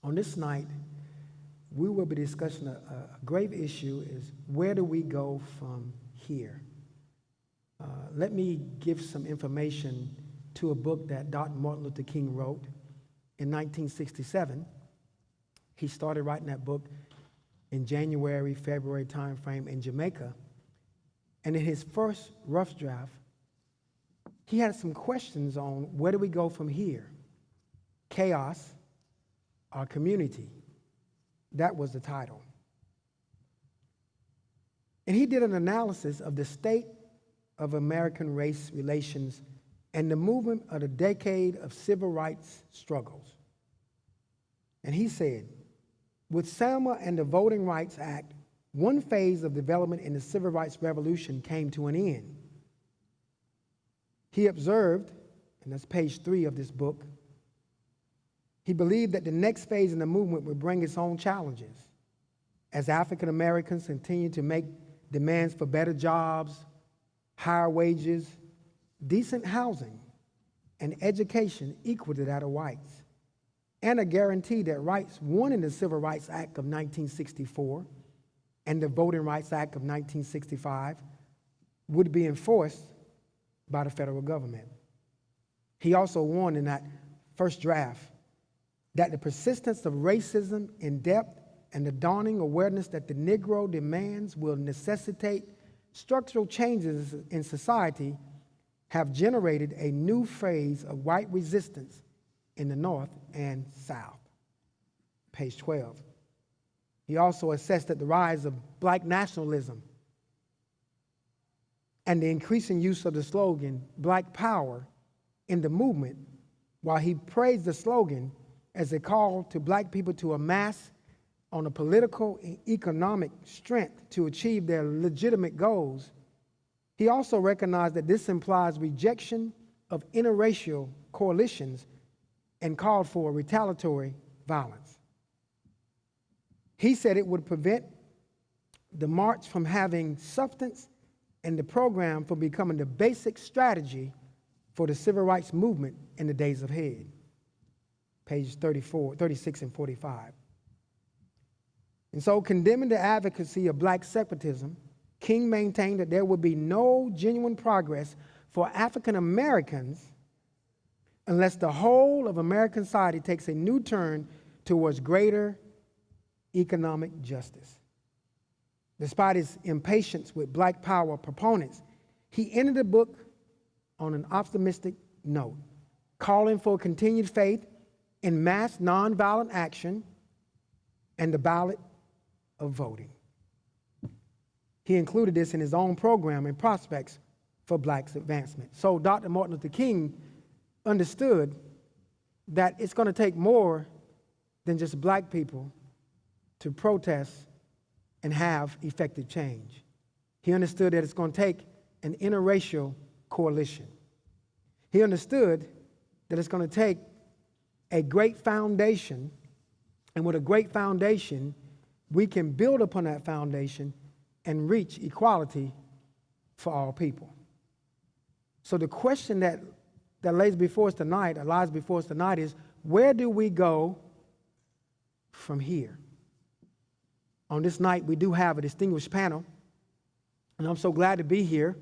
On this night, we will be discussing a grave issue is where do we go from here? Let me give some information to a book that Dr. Martin Luther King wrote in 1967. He started writing that book in January, February timeframe in Jamaica. And in his first rough draft, he had some questions on where do we go from here? Chaos, our community. That was the title. And he did an analysis of the state of American race relations and the movement of the decade of civil rights struggles. And he said, with Selma and the Voting Rights Act, one phase of development in the civil rights revolution came to an end. He observed, and that's page 3 of this book, he believed that the next phase in the movement would bring its own challenges as African Americans continue to make demands for better jobs, higher wages, decent housing, and education equal to that of whites, and a guarantee that rights won in the Civil Rights Act of 1964 and the Voting Rights Act of 1965 would be enforced by the federal government. He also warned in that first draft that the persistence of racism in depth and the dawning awareness that the Negro demands will necessitate structural changes in society have generated a new phase of white resistance in the North and South. Page 12. He also assessed that the rise of black nationalism and the increasing use of the slogan, Black Power, in the movement, while he praised the slogan as a call to black people to amass on a political and economic strength to achieve their legitimate goals, he also recognized that this implies rejection of interracial coalitions and called for retaliatory violence. He said it would prevent the march from having substance and the program from becoming the basic strategy for the civil rights movement in the days ahead. Page 34, 36 and 45. And so, condemning the advocacy of black separatism, King maintained that there would be no genuine progress for African Americans unless the whole of American society takes a new turn towards greater economic justice. Despite his impatience with black power proponents, he ended the book on an optimistic note, calling for continued faith in mass nonviolent action and the ballot of voting. He included this in his own program and prospects for blacks' advancement. So Dr. Martin Luther King understood that it's going to take more than just black people to protest and have effective change. He understood that it's going to take an interracial coalition. He understood that it's going to take a great foundation, and with a great foundation, we can build upon that foundation and reach equality for all people. So the question that lies before us tonight is, where do we go from here? On this night, we do have a distinguished panel, and I'm so glad to be here,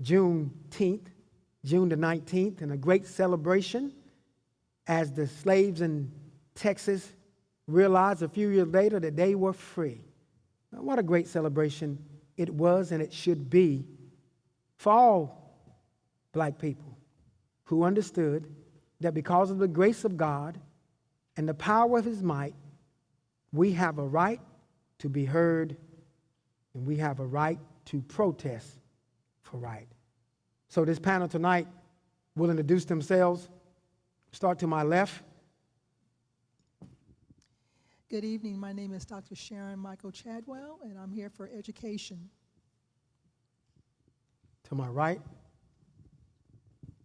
June the 19th, and a great celebration as the slaves in Texas realized a few years later that they were free. Now, what a great celebration it was and it should be for all black people who understood that because of the grace of God and the power of his might, we have a right to be heard and we have a right to protest for right. So this panel tonight will introduce themselves. Start to my left. Good evening. My name is Dr. Sharon Michael Chadwell, and I'm here for education. To my right.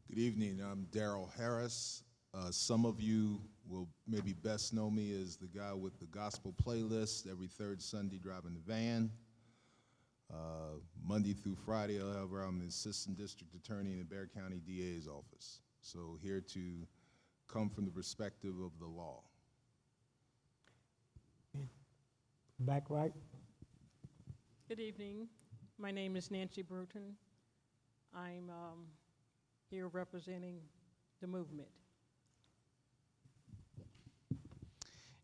Good evening. I'm Darrell Harris. Some of you will maybe best know me as the guy with the gospel playlist every third Sunday driving the van. Monday through Friday, however, I'm the assistant district attorney in the Bexar County DA's office. So here to come from the perspective of the law. Back right. Good evening. My name is Nancy Bruton. I'm here representing the movement.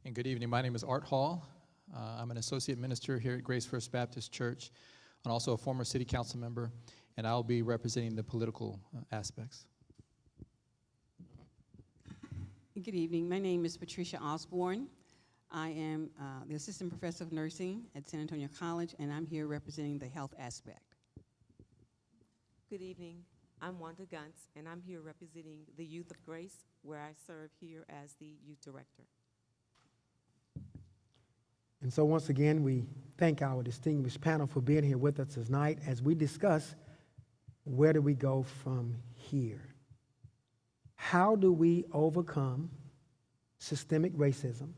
And good evening. My name is Art Hall. I'm an associate minister here at Grace First Baptist Church, and also a former city council member, and I'll be representing the political aspects. Good evening. My name is Patricia Osborne. I am the assistant professor of nursing at San Antonio College, and I'm here representing the health aspect. Good evening. I'm Wanda Guntz, and I'm here representing the Youth of Grace, where I serve here as the youth director. And so once again, we thank our distinguished panel for being here with us tonight as we discuss where do we go from here? How do we overcome systemic racism?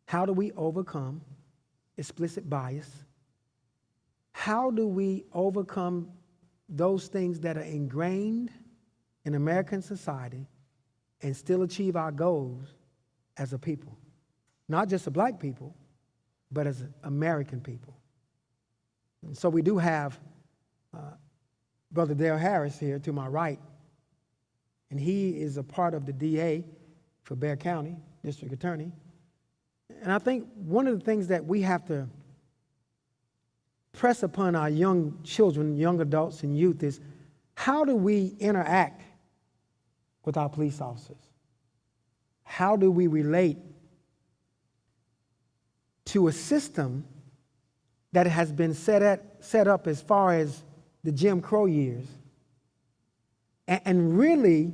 How do we overcome explicit bias? How do we overcome those things that are ingrained in American society and still achieve our goals as a people? Not just a black people, but as American people. And so we do have Brother Dale Harris here to my right, and he is a part of the DA for Bexar County, District Attorney. And I think one of the things that we have to press upon our young children, young adults, and youth is how do we interact with our police officers? How do we relate to a system that has been set up as far as the Jim Crow years and really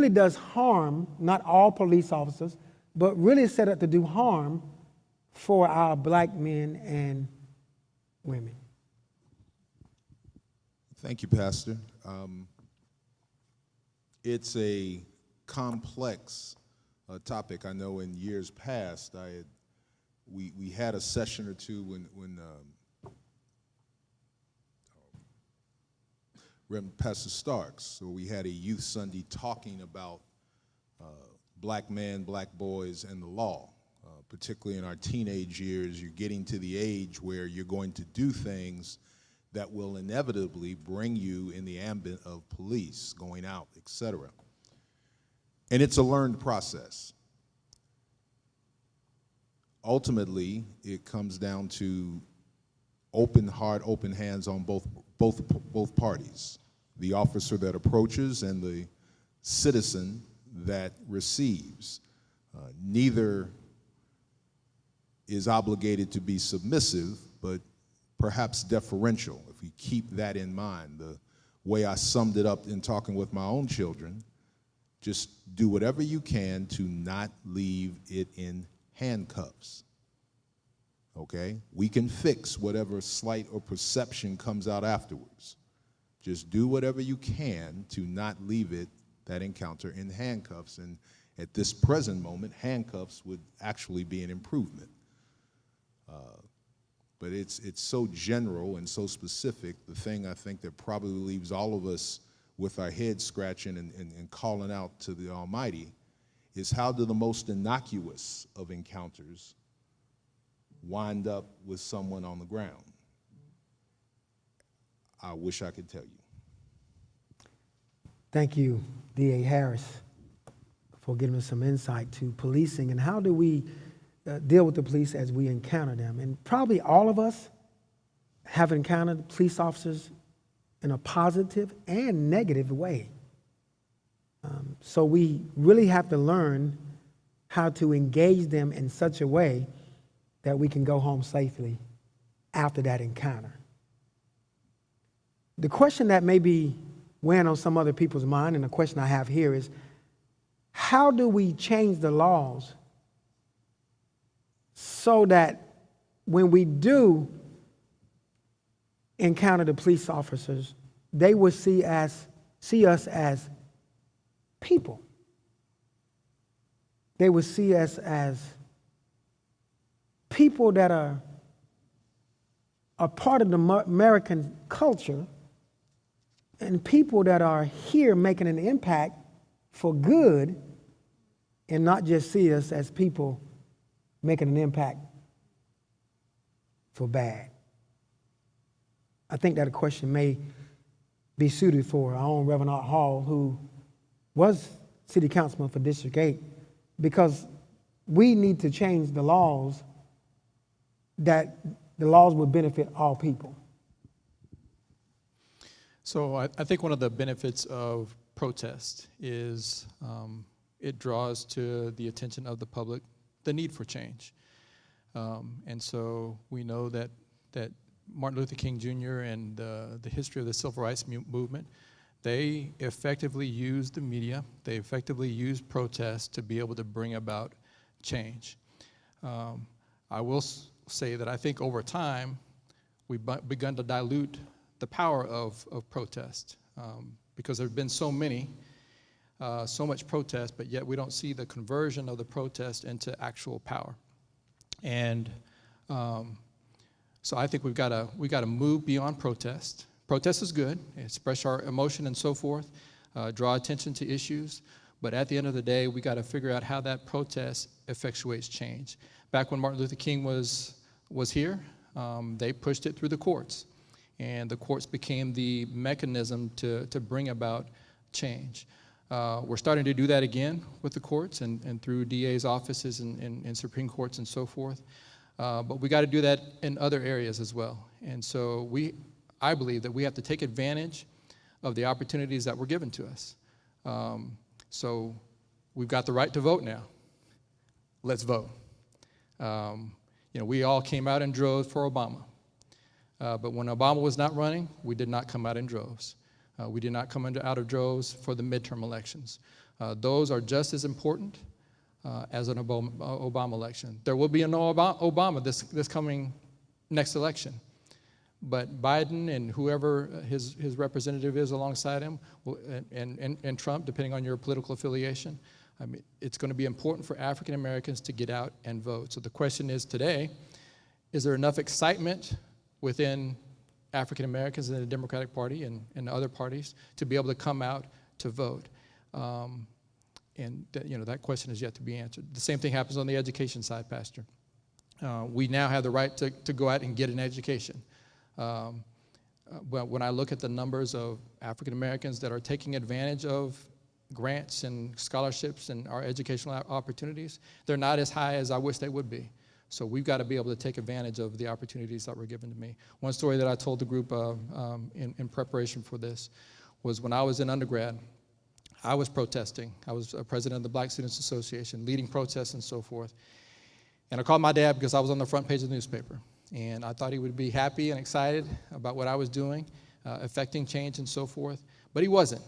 does harm, not all police officers, but really set up to do harm for our black men and women. Thank you, Pastor. It's a complex topic. I know in years past, we had a session or two when Reverend Pastor Starks, so we had a youth Sunday talking about black men, black boys, and the law. Particularly in our teenage years, you're getting to the age where you're going to do things that will inevitably bring you in the ambit of police, going out, etc. And it's a learned process. Ultimately, it comes down to open heart, open hands on both parties, the officer that approaches and the citizen that receives. Neither is obligated to be submissive, but perhaps deferential, if we keep that in mind. The way I summed it up in talking with my own children, just do whatever you can to not leave it in handcuffs, okay? We can fix whatever slight or perception comes out afterwards. Just do whatever you can to not leave that encounter in handcuffs, and at this present moment, handcuffs would actually be an improvement. But it's so general and so specific. The thing I think that probably leaves all of us with our heads scratching and calling out to the Almighty is how do the most innocuous of encounters wind up with someone on the ground? I wish I could tell you. Thank you, D.A. Harris, for giving us some insight to policing and how do we deal with the police as we encounter them. And probably all of us have encountered police officers in a positive and negative way. So we really have to learn how to engage them in such a way that we can go home safely after that encounter. The question that may be weighing on some other people's mind, and the question I have here is, how do we change the laws so that when we do encounter the police officers, they will see us as people? They will see us as people that are a part of the American culture and people that are here making an impact for good, and not just see us as people making an impact for bad? I think that a question may be suited for our own Reverend Art Hall, who was city councilman for District 8, because we need to change the laws that the laws would benefit all people. So I think one of the benefits of protest is it draws to the attention of the public the need for change. And so we know that Martin Luther King Jr. and the history of the civil rights movement, they effectively used the media, they effectively used protests to be able to bring about change. I will say that I think over time, we've begun to dilute the power of protest because there have been so much protest, but yet we don't see the conversion of the protest into actual power. And so I think we've got to move beyond protest. Protest is good, express our emotion and so forth, draw attention to issues, but at the end of the day, we got to figure out how that protest effectuates change. Back when Martin Luther King was here, they pushed it through the courts, and the courts became the mechanism to bring about change. We're starting to do that again with the courts and through DA's offices and Supreme Courts and so forth. But we got to do that in other areas as well. And so I believe that we have to take advantage of the opportunities that were given to us. So we've got the right to vote now. Let's vote. We all came out in droves for Obama. But when Obama was not running, we did not come out in droves. We did not come out of droves for the midterm elections. Those are just as important as an Obama election. There will be a no Obama this coming next election. But Biden and whoever his representative is alongside him, and Trump, depending on your political affiliation, I mean, it's going to be important for African Americans to get out and vote. So the question is today, is there enough excitement within African Americans in the Democratic Party and other parties to be able to come out to vote? And that question is yet to be answered. The same thing happens on the education side, Pastor. We now have the right to go out and get an education. When I look at the numbers of African Americans that are taking advantage of grants and scholarships and our educational opportunities, they're not as high as I wish they would be. So we've got to be able to take advantage of the opportunities that were given to me. One story that I told the group in preparation for this was when I was in undergrad, I was protesting. I was president of the Black Students Association, leading protests and so forth. And I called my dad because I was on the front page of the newspaper. And I thought he would be happy and excited about what I was doing, affecting change and so forth. But he wasn't.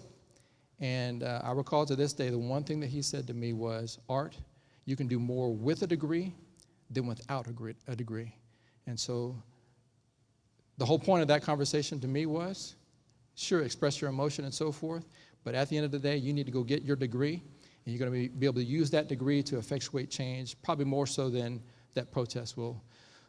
And I recall to this day, the one thing that he said to me was, Art, you can do more with a degree than without a degree. And so the whole point of that conversation to me was, sure, express your emotion and so forth, but at the end of the day, you need to go get your degree, and you're going to be able to use that degree to effectuate change, probably more so than that protest will.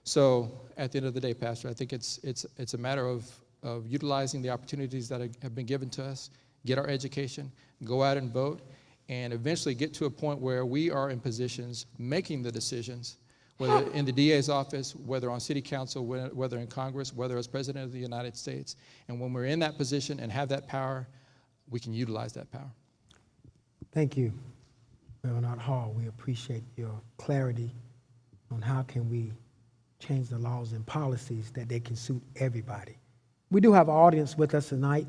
So at the end of the day, Pastor, I think it's a matter of utilizing the opportunities that have been given to us, get our education, go out and vote, and eventually get to a point where we are in positions making the decisions, whether in the DA's office, whether on city council, whether in Congress, whether as president of the United States. And when we're in that position and have that power, we can utilize that power. Thank you, Reverend Art Hall. We appreciate your clarity on how can we change the laws and policies that they can suit everybody. We do have an audience with us tonight,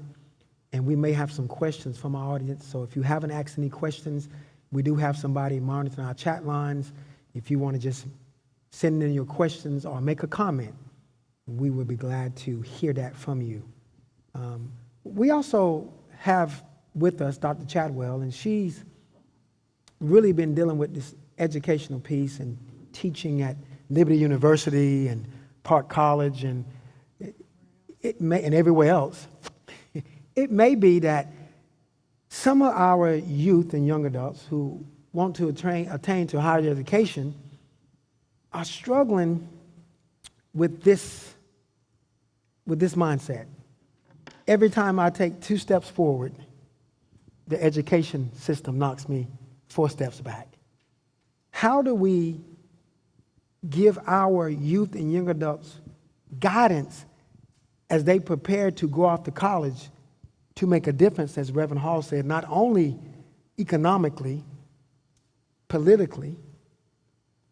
and we may have some questions from our audience. So if you haven't asked any questions, we do have somebody monitoring our chat lines. If you want to just send in your questions or make a comment, we would be glad to hear that from you. We also have with us Dr. Chadwell, and she's really been dealing with this educational piece and teaching at Liberty University and Park College and and everywhere else. It may be that some of our youth and young adults who want to attain to higher education are struggling with this mindset. Every time I take 2 steps forward, the education system knocks me 4 steps back. How do we give our youth and young adults guidance as they prepare to go off to college to make a difference, as Reverend Hall said, not only economically, politically,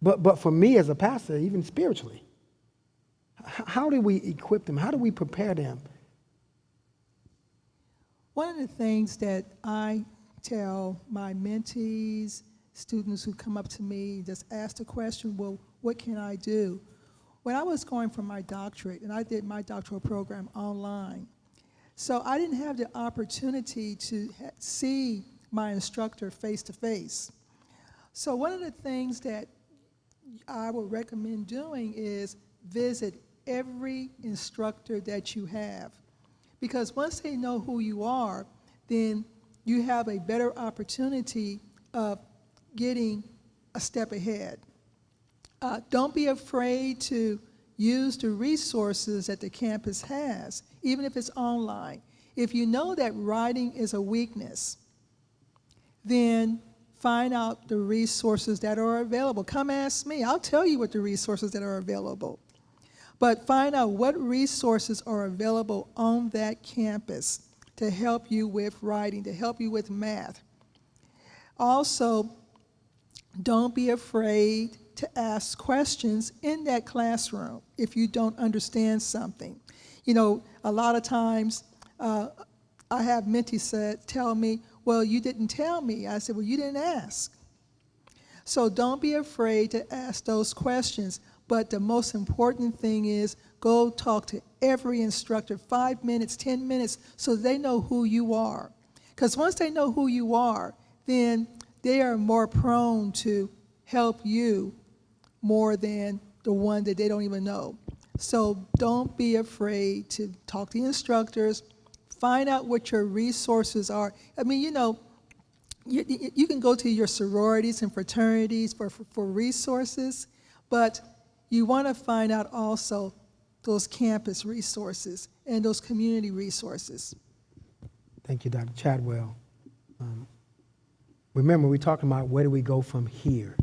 but for me as a pastor, even spiritually. How do we equip them? How do we prepare them? One of the things that I tell my mentees, students who come up to me, just ask the question, well, what can I do? When I was going for my doctorate, and I did my doctoral program online, so I didn't have the opportunity to see my instructor face to face. So one of the things that I would recommend doing is visit every instructor that you have. Because once they know who you are, then you have a better opportunity of getting a step ahead. Don't be afraid to use the resources that the campus has, even if it's online. If you know that writing is a weakness, then find out the resources that are available. Come ask me. I'll tell you what the resources that are available. But find out what resources are available on that campus to help you with writing, to help you with math. Also, don't be afraid to ask questions in that classroom if you don't understand something. You know, a lot of times I have mentees tell me, well, you didn't tell me. I said, well, you didn't ask. So don't be afraid to ask those questions. But the most important thing is go talk to every instructor, 5 minutes, 10 minutes, so they know who you are. Because once they know who you are, then they are more prone to help you more than the one that they don't even know. So don't be afraid to talk to the instructors, find out what your resources are. I mean, you know, you can go to your sororities and fraternities for resources, but you want to find out also those campus resources and those community resources. Thank you, Dr. Chadwell. Remember, we're talking about where do we go from here?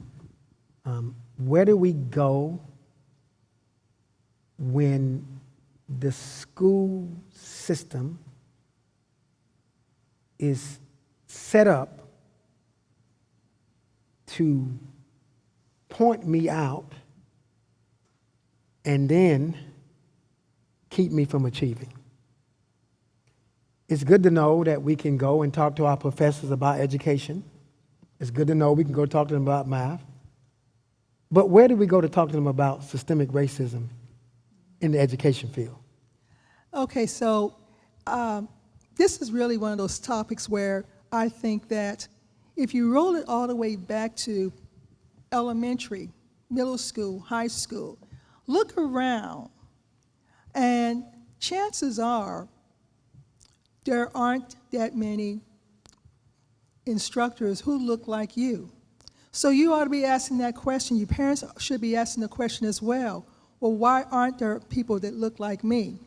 Where do we go when the school system is set up to point me out and then keep me from achieving? It's good to know that we can go and talk to our professors about education. It's good to know we can go talk to them about math. But where do we go to talk to them about systemic racism in the education field? Okay, so this is really one of those topics where I think that if you roll it all the way back to elementary, middle school, high school, look around, and chances are there aren't that many instructors who look like you. So you ought to be asking that question. Your parents should be asking the question as well. Well, why aren't there people that look like me?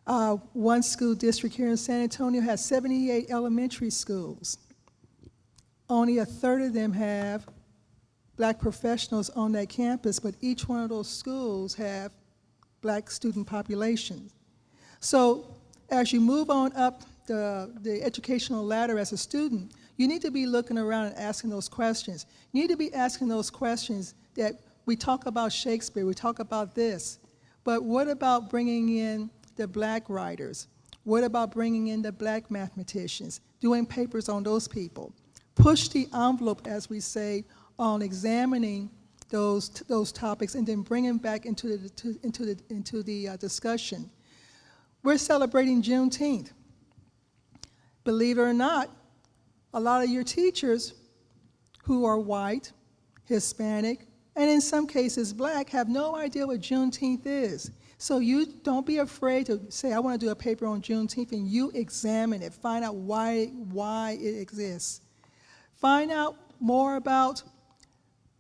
One school district here in San Antonio has 78 elementary schools. Only a third of them have black professionals on that campus, but each one of those schools have black student populations. So as you move on up the educational ladder as a student, you need to be looking around and asking those questions. You need to be asking those questions that we talk about Shakespeare, we talk about this, but what about bringing in the black writers? What about bringing in the black mathematicians, doing papers on those people? Push the envelope, as we say, on examining those topics and then bring them back into the discussion. We're celebrating Juneteenth. Believe it or not, a lot of your teachers who are white, Hispanic, and in some cases black have no idea what Juneteenth is. So you don't be afraid to say, I want to do a paper on Juneteenth, and you examine it, find out why it exists. Find out more about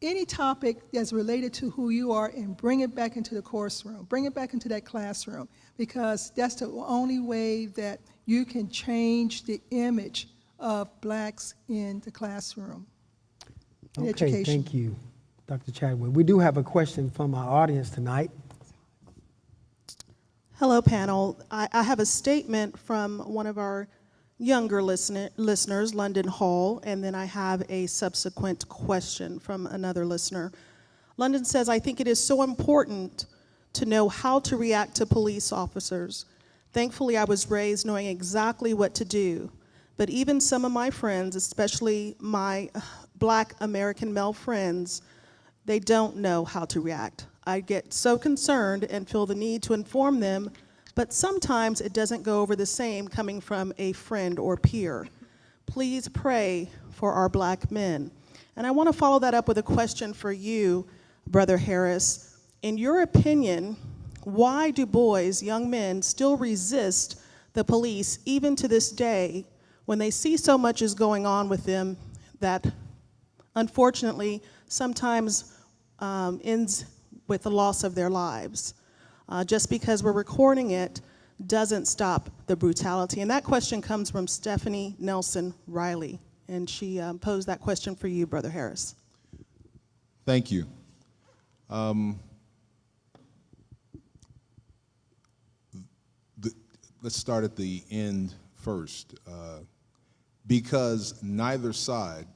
any topic that's related to who you are and bring it back into the course room, bring it back into that classroom, because that's the only way that you can change the image of blacks in the classroom, in education. Thank you, Dr. Chadwell. We do have a question from our audience tonight. Hello, panel. I have a statement from one of our younger listeners, London Hall, and then I have a subsequent question from another listener. London says, I think it is so important to know how to react to police officers. Thankfully, I was raised knowing exactly what to do, but even some of my friends, especially my Black American male friends, they don't know how to react. I get so concerned and feel the need to inform them, but sometimes it doesn't go over the same coming from a friend or peer. Please pray for our Black men. And I want to follow that up with a question for you, Brother Harris. In your opinion, why do boys, young men, still resist the police even to this day when they see so much is going on with them that unfortunately sometimes ends with the loss of their lives? Just because we're recording it doesn't stop the brutality. And that question comes from Stephanie Nelson Riley, and she posed that question for you, Brother Harris. Thank you. Let's start at the end first. Because neither side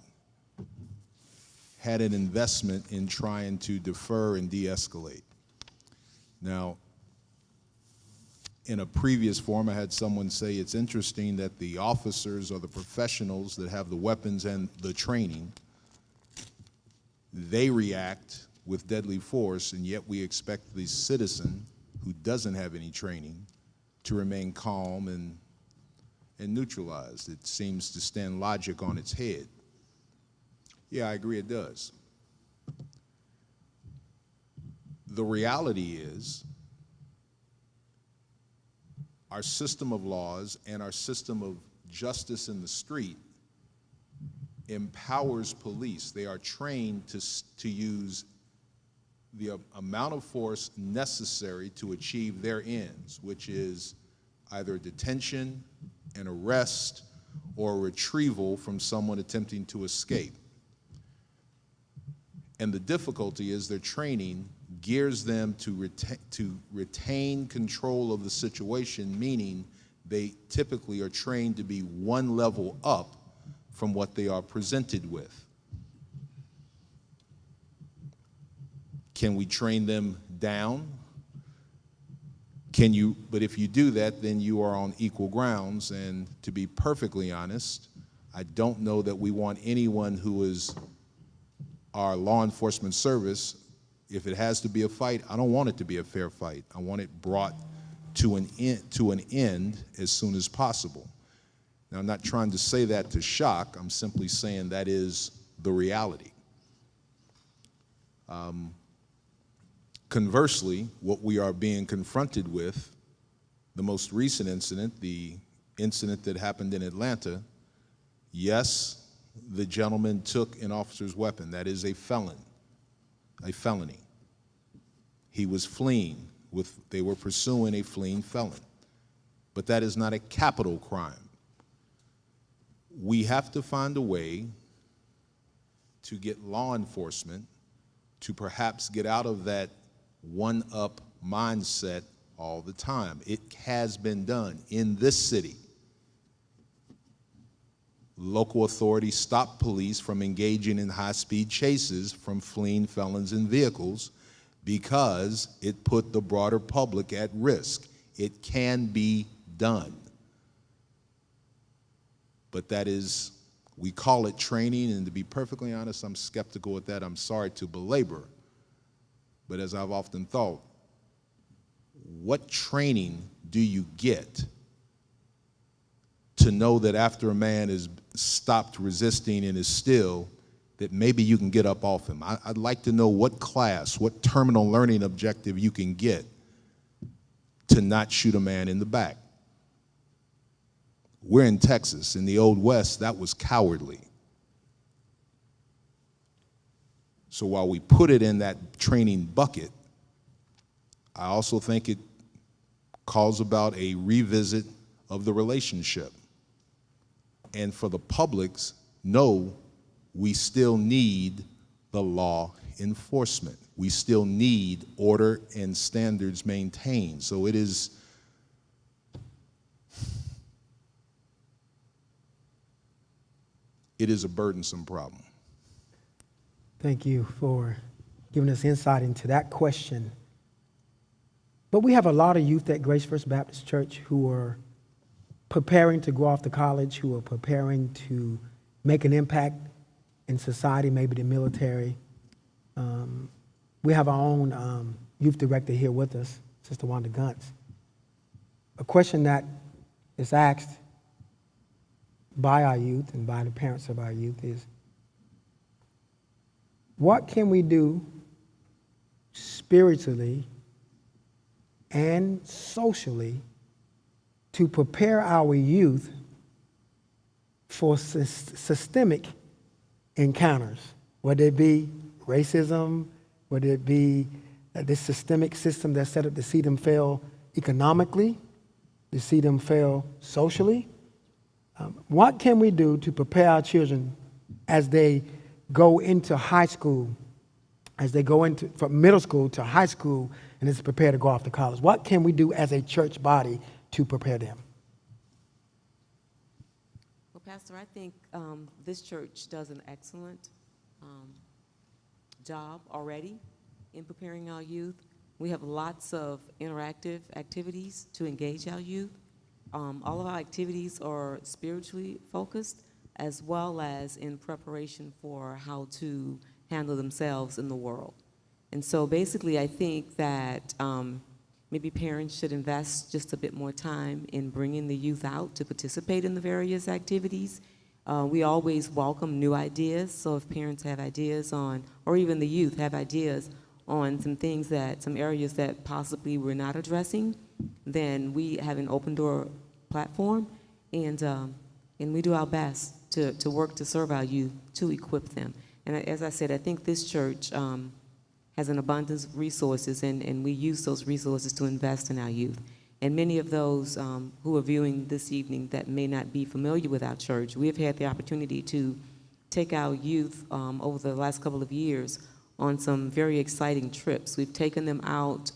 had an investment in trying to defer and de-escalate. Now, in a previous forum, I had someone say it's interesting that the officers or the professionals that have the weapons and the training, they react with deadly force, and yet we expect the citizen who doesn't have any training to remain calm and neutralized. It seems to stand logic on its head. Yeah, I agree it does. The reality is our system of laws and our system of justice in the street empowers police. They are trained to use the amount of force necessary to achieve their ends, which is either detention, an arrest, or retrieval from someone attempting to escape. And the difficulty is their training gears them to retain control of the situation, meaning they typically are trained to be one level up from what they are presented with. Can we train them down? But if you do that, then you are on equal grounds, and to be perfectly honest, I don't know that we want anyone who is our law enforcement service, if it has to be a fight, I don't want it to be a fair fight. I want it brought to an end as soon as possible. Now, I'm not trying to say that to shock. I'm simply saying that is the reality. Conversely, what we are being confronted with, the most recent incident, the incident that happened in Atlanta, yes, the gentleman took an officer's weapon. That is a felony. He was fleeing. They were pursuing a fleeing felon. But that is not a capital crime. We have to find a way to get law enforcement to perhaps get out of that one-up mindset all the time. It has been done in this city. Local authorities stopped police from engaging in high-speed chases from fleeing felons in vehicles because it put the broader public at risk. It can be done. But that is, we call it training, and to be perfectly honest, I'm skeptical at that. I'm sorry to belabor. But as I've often thought, what training do you get to know that after a man is stopped resisting and is still, that maybe you can get up off him? I'd like to know what class, what terminal learning objective you can get to not shoot a man in the back. We're in Texas. In the Old West, that was cowardly. So while we put it in that training bucket, I also think it calls about a revisit of the relationship. And for the publics, no, we still need the law enforcement. We still need order and standards maintained. So it is it is a burdensome problem. Thank you for giving us insight into that question. But we have a lot of youth at Grace First Baptist Church who are preparing to go off to college, who are preparing to make an impact in society, maybe the military. We have our own youth director here with us, Sister Wanda Guntz. A question that is asked by our youth and by the parents of our youth is, what can we do spiritually and socially to prepare our youth for systemic encounters, whether it be racism, whether it be this systemic system that's set up to see them fail economically, to see them fail socially? What can we do to prepare our children as they go into high school, as they go into from middle school to high school, and is prepared to go off to college? What can we do as a church body to prepare them? Well, Pastor, I think this church does an excellent job already in preparing our youth. We have lots of interactive activities to engage our youth. All of our activities are spiritually focused, as well as in preparation for how to handle themselves in the world. And so basically, I think that maybe parents should invest just a bit more time in bringing the youth out to participate in the various activities. We always welcome new ideas, so if parents have ideas on, or even the youth have ideas on some things that, some areas that possibly we're not addressing, then we have an open door platform, and we do our best to work to serve our youth, to equip them. And as I said, I think this church has an abundance of resources, and we use those resources to invest in our youth. And many of those who are viewing this evening that may not be familiar with our church, we have had the opportunity to take our youth over the last couple of years on some very exciting trips. We've taken them out.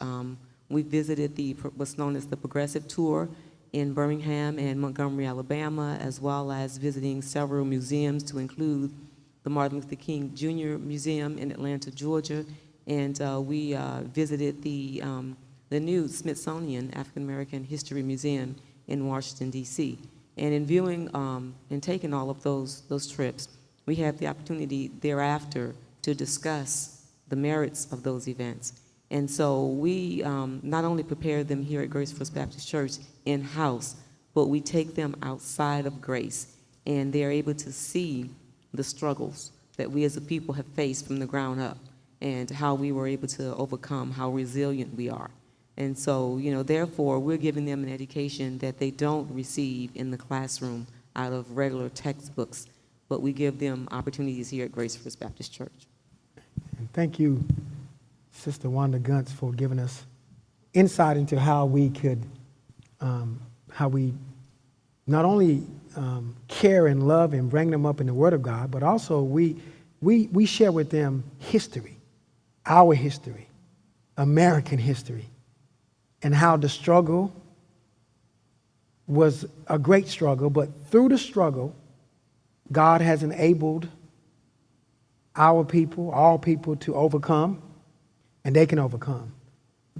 We visited what's known as the Progressive Tour in Birmingham and Montgomery, Alabama, as well as visiting several museums, to include the Martin Luther King Jr. Museum in Atlanta, Georgia, and we visited the new Smithsonian African American History Museum in Washington, D.C. And in viewing and taking all of those trips, we had the opportunity thereafter to discuss the merits of those events. And so we not only prepare them here at Grace First Baptist Church in-house, but we take them outside of Grace, and they're able to see the struggles that we as a people have faced from the ground up, and how we were able to overcome, how resilient we are. And so, therefore, we're giving them an education that they don't receive in the classroom out of regular textbooks, but we give them opportunities here at Grace First Baptist Church. And thank you, Sister Wanda Guntz, for giving us insight into how we could, how we not only care and love and bring them up in the Word of God, but also we share with them history, our history, American history, and how the struggle was a great struggle, but through the struggle, God has enabled our people, all people, to overcome, and they can overcome.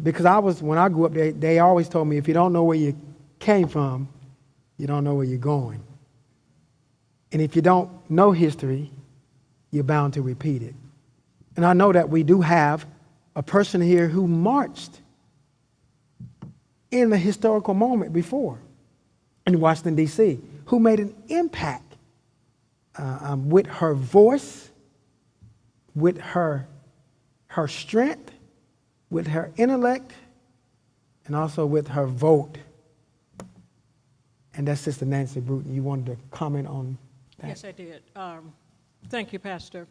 Because when I grew up, they always told me, if you don't know where you came from, you don't know where you're going. And if you don't know history, you're bound to repeat it. And I know that we do have a person here who marched in a historical moment before in Washington, D.C., who made an impact with her voice, with her strength, with her intellect, and also with her vote. And that's Sister Nancy Bruton. You wanted to comment on that? Yes, I did. Thank you, Pastor.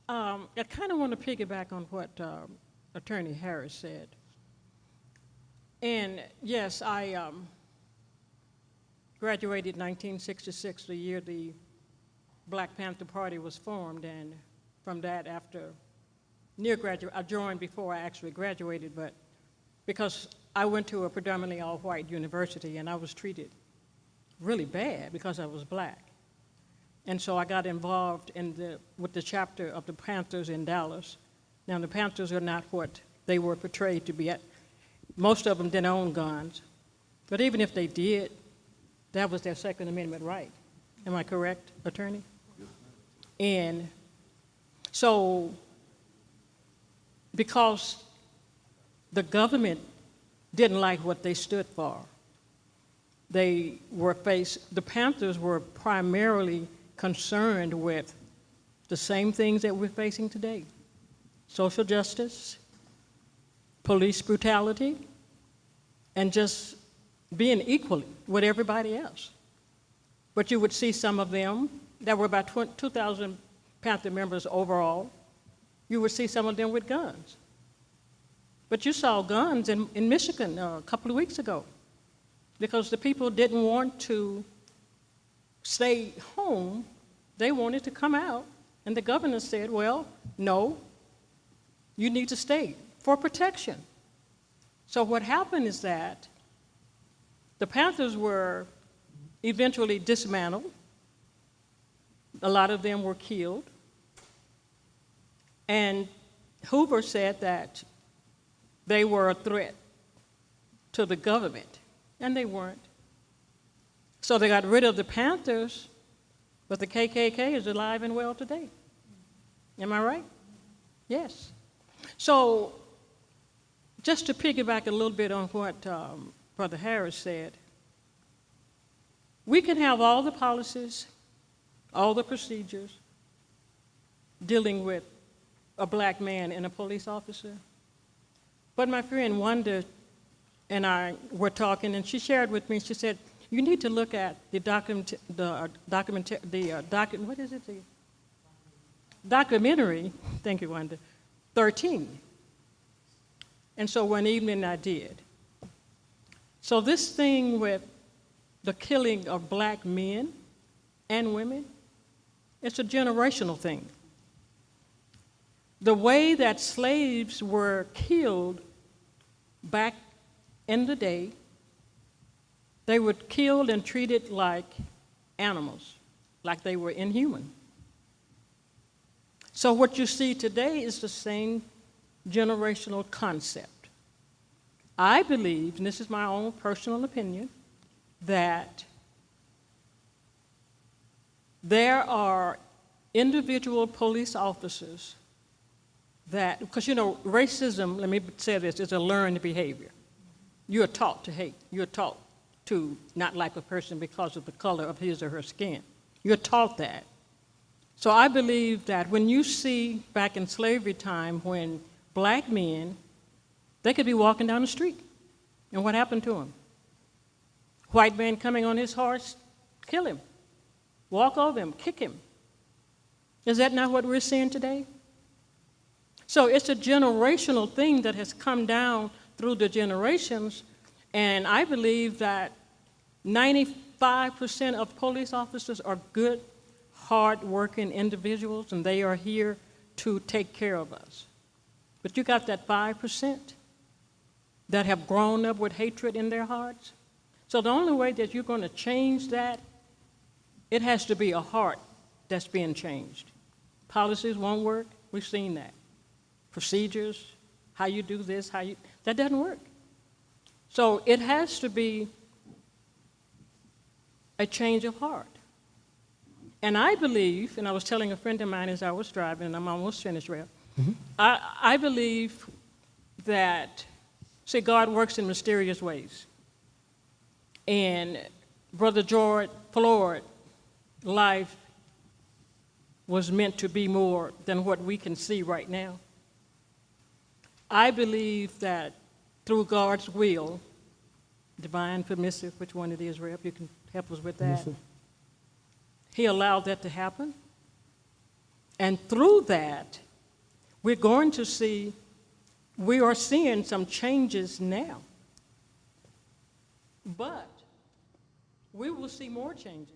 I kind of want to piggyback on what Attorney Harris said. And yes, I graduated in 1966, the year the Black Panther Party was formed, and from that, after I joined before I actually graduated, but because I went to a predominantly all-white university, and I was treated really bad because I was black. And so I got involved with the chapter of the Panthers in Dallas. Now, the Panthers are not what they were portrayed to be. Most of them didn't own guns. But even if they did, that was their Second Amendment right. Am I correct, attorney? And so, because the government didn't like what they stood for, the Panthers were primarily concerned with the same things that we're facing today: social justice, police brutality, and just being equally with everybody else. But you would see some of them, there were about 2,000 Panther members overall, you would see some of them with guns. But you saw guns in Michigan a couple of weeks ago because the people didn't want to stay home. They wanted to come out, and the governor said, well, no, you need to stay for protection. So what happened is that the Panthers were eventually dismantled. A lot of them were killed. And Hoover said that they were a threat to the government, and they weren't. So they got rid of the Panthers, but the KKK is alive and well today. Am I right? Yes. So just to piggyback a little bit on what Brother Harris said, we can have all the policies, all the procedures dealing with a black man and a police officer. But my friend Wanda and I were talking, and she shared with me, she said, you need to look at the documentary, thank you, Wanda, 13. And so one evening I did. So this thing with the killing of black men and women, it's a generational thing. The way that slaves were killed back in the day, they were killed and treated like animals, like they were inhuman. So what you see today is the same generational concept. I believe, and this is my own personal opinion, that there are individual police officers that, because you know, racism, let me say this, is a learned behavior. You are taught to hate. You're taught to not like a person because of the color of his or her skin. You're taught that. So I believe that when you see back in slavery time when black men, they could be walking down the street, and what happened to them? White man coming on his horse, kill him, walk over him, kick him. Is that not what we're seeing today? So it's a generational thing that has come down through the generations, and I believe that 95% of police officers are good, hard-working individuals, and they are here to take care of us. But you got that 5% that have grown up with hatred in their hearts. So the only way that you're going to change that, it has to be a heart that's being changed. Policies won't work. We've seen that. Procedures, how you do this, that doesn't work. So it has to be a change of heart. And I believe, and I was telling a friend of mine as I was driving, and I'm almost finished, Rev, I believe that, see, God works in mysterious ways. And Brother George Floyd's life was meant to be more than what we can see right now. I believe that through God's will, divine, permissive, which one it is, Rep, you can help us with that. Permissive. He allowed that to happen. And through that, we're going to see, we are seeing some changes now. But we will see more changes.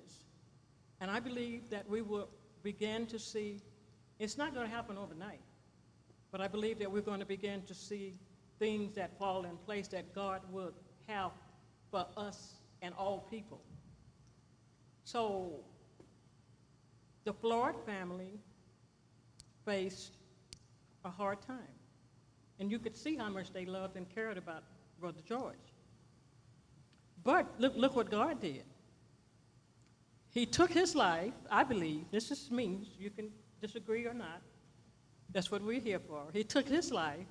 And I believe that we will begin to see, it's not going to happen overnight, but I believe that we're going to begin to see things that fall in place that God would have for us and all people. So the Floyd family faced a hard time. And you could see how much they loved and cared about Brother George. But look what God did. He took his life, I believe, this is me, you can disagree or not, that's what we're here for. He took his life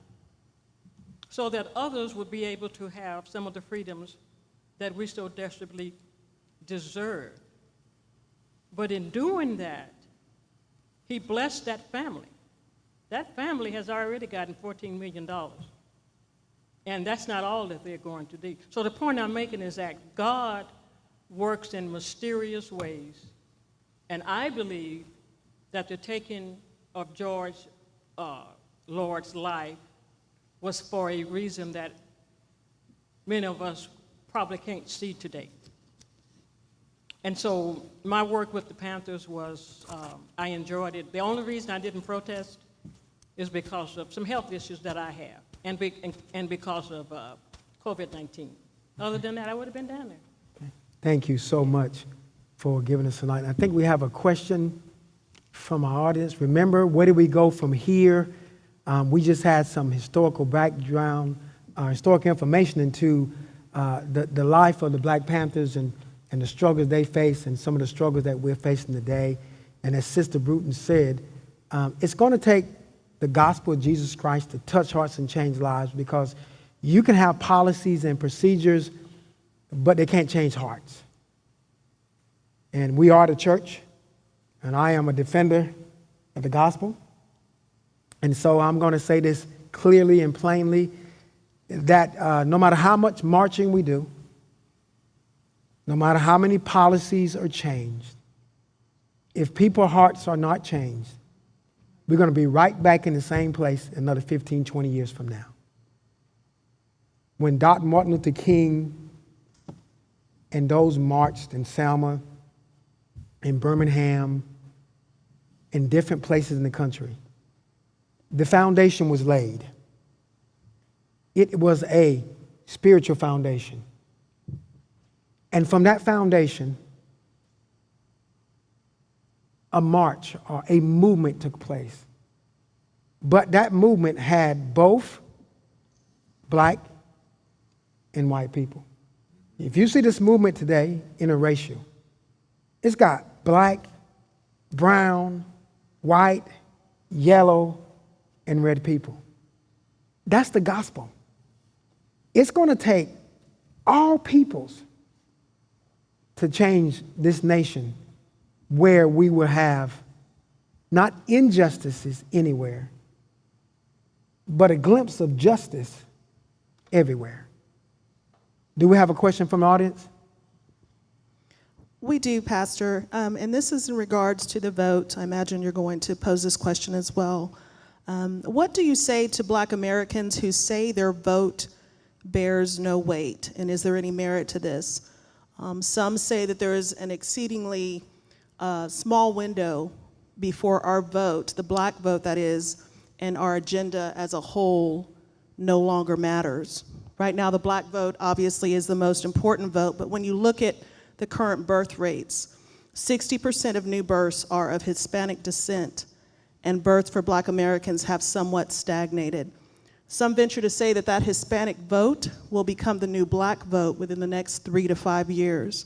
so that others would be able to have some of the freedoms that we so desperately deserve. But in doing that, he blessed that family. That family has already gotten $14 million. And that's not all that they're going to do. So the point I'm making is that God works in mysterious ways. And I believe that the taking of George Lord's life was for a reason that many of us probably can't see today. And so my work with the Panthers was, I enjoyed it. The only reason I didn't protest is because of some health issues that I have, and because of COVID-19. Other than that, I would have been down there. Okay. Thank you so much for giving us tonight. I think we have a question from our audience. Remember, where do we go from here? We just had some historical background, historical information into the life of the Black Panthers and the struggles they face and some of the struggles that we're facing today. And as Sister Bruton said, it's going to take the gospel of Jesus Christ to touch hearts and change lives, because you can have policies and procedures, but they can't change hearts. And we are the church, and I am a defender of the gospel. And so I'm going to say this clearly and plainly, that no matter how much marching we do, no matter how many policies are changed, if people's hearts are not changed, we're going to be right back in the same place another 15, 20 years from now. When Dr. Martin Luther King and those marched in Selma, in Birmingham, in different places in the country, the foundation was laid. It was a spiritual foundation. And from that foundation, a march or a movement took place. But that movement had both black and white people. If you see this movement today, interracial, it's got black, brown, white, yellow, and red people. That's the gospel. It's going to take all peoples to change this nation, where we will have not injustices anywhere, but a glimpse of justice everywhere. Do we have a question from the audience? We do, Pastor. And this is in regards to the vote. I imagine you're going to pose this question as well. What do you say to Black Americans who say their vote bears no weight? And is there any merit to this? Some say that there is an exceedingly small window before our vote, the black vote that is, and our agenda as a whole no longer matters. Right now, the black vote obviously is the most important vote, but when you look at the current birth rates, 60% of new births are of Hispanic descent, and births for Black Americans have somewhat stagnated. Some venture to say that that Hispanic vote will become the new black vote within the next 3 to 5 years.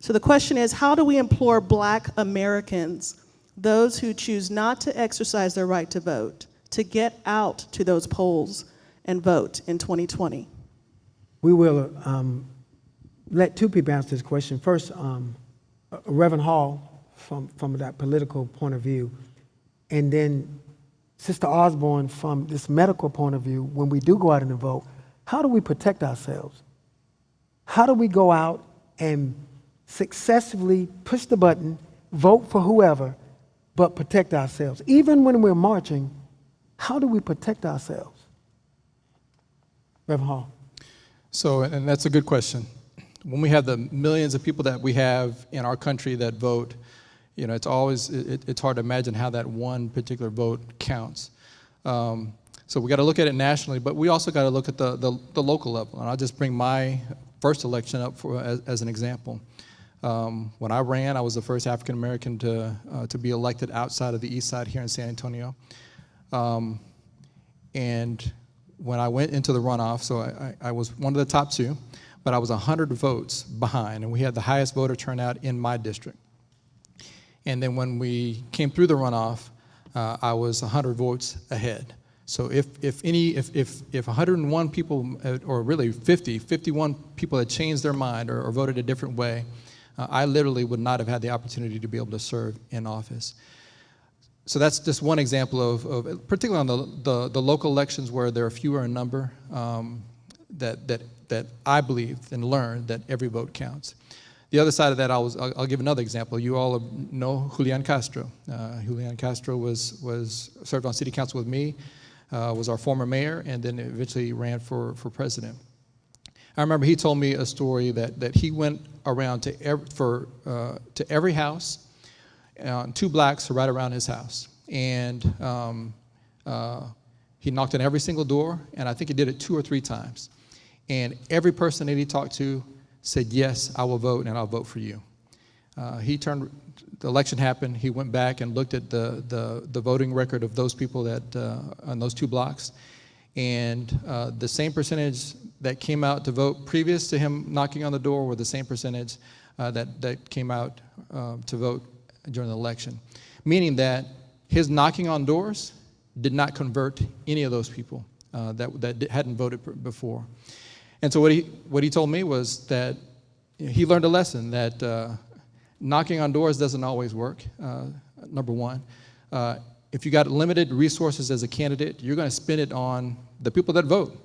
So the question is, how do we implore Black Americans, those who choose not to exercise their right to vote, to get out to those polls and vote in 2020? We will let two people answer this question. First, Reverend Hall from that political point of view, and then Sister Osborne from this medical point of view. When we do go out and vote, how do we protect ourselves? How do we go out and successfully push the button, vote for whoever, but protect ourselves? Even when we're marching, how do we protect ourselves? Reverend Hall. So, and that's a good question. When we have the millions of people that we have in our country that vote, you know, it's always, it's hard to imagine how that one particular vote counts. So we got to look at it nationally, but we also got to look at the local level. And I'll just bring my first election up as an example. When I ran, I was the first African American to be elected outside of the East Side here in San Antonio. And when I went into the runoff, so I was one of the top two, but I was 100 votes behind, and we had the highest voter turnout in my district. And then when we came through the runoff, I was 100 votes ahead. So if 101 people, or really 51 people had changed their mind or voted a different way, I literally would not have had the opportunity to be able to serve in office. So that's just one example of particularly on the local elections where there are fewer in number, that I believe and learned that every vote counts. The other side of that, I'll give another example. You all know Julian Castro. Julian Castro was served on city council with me, was our former mayor, and then eventually ran for president. I remember he told me a story that he went around to every house, 2 blocks right around his house, and he knocked on every single door, and I think he did it 2 or 3 times. And every person that he talked to said, yes, I will vote, and I'll vote for you. The election happened, he went back and looked at the voting record of those people that on those 2 blocks, and the same percentage that came out to vote previous to him knocking on the door were the same percentage that came out to vote during the election. Meaning that his knocking on doors did not convert any of those people that hadn't voted before. And so what he told me was that he learned a lesson that knocking on doors doesn't always work, number one. If you got limited resources as a candidate, you're going to spend it on the people that vote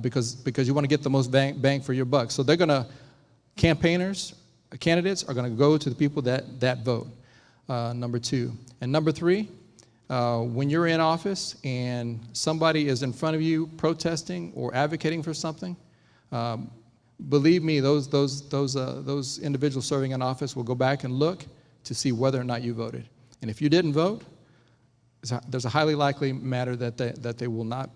because you want to get the most bang for your buck. So they're going to, candidates are going to go to the people that vote, number 2. And number 3, when you're in office and somebody is in front of you protesting or advocating for something, believe me, those individuals serving in office will go back and look to see whether or not you voted. And if you didn't vote, there's a highly likely matter that they will not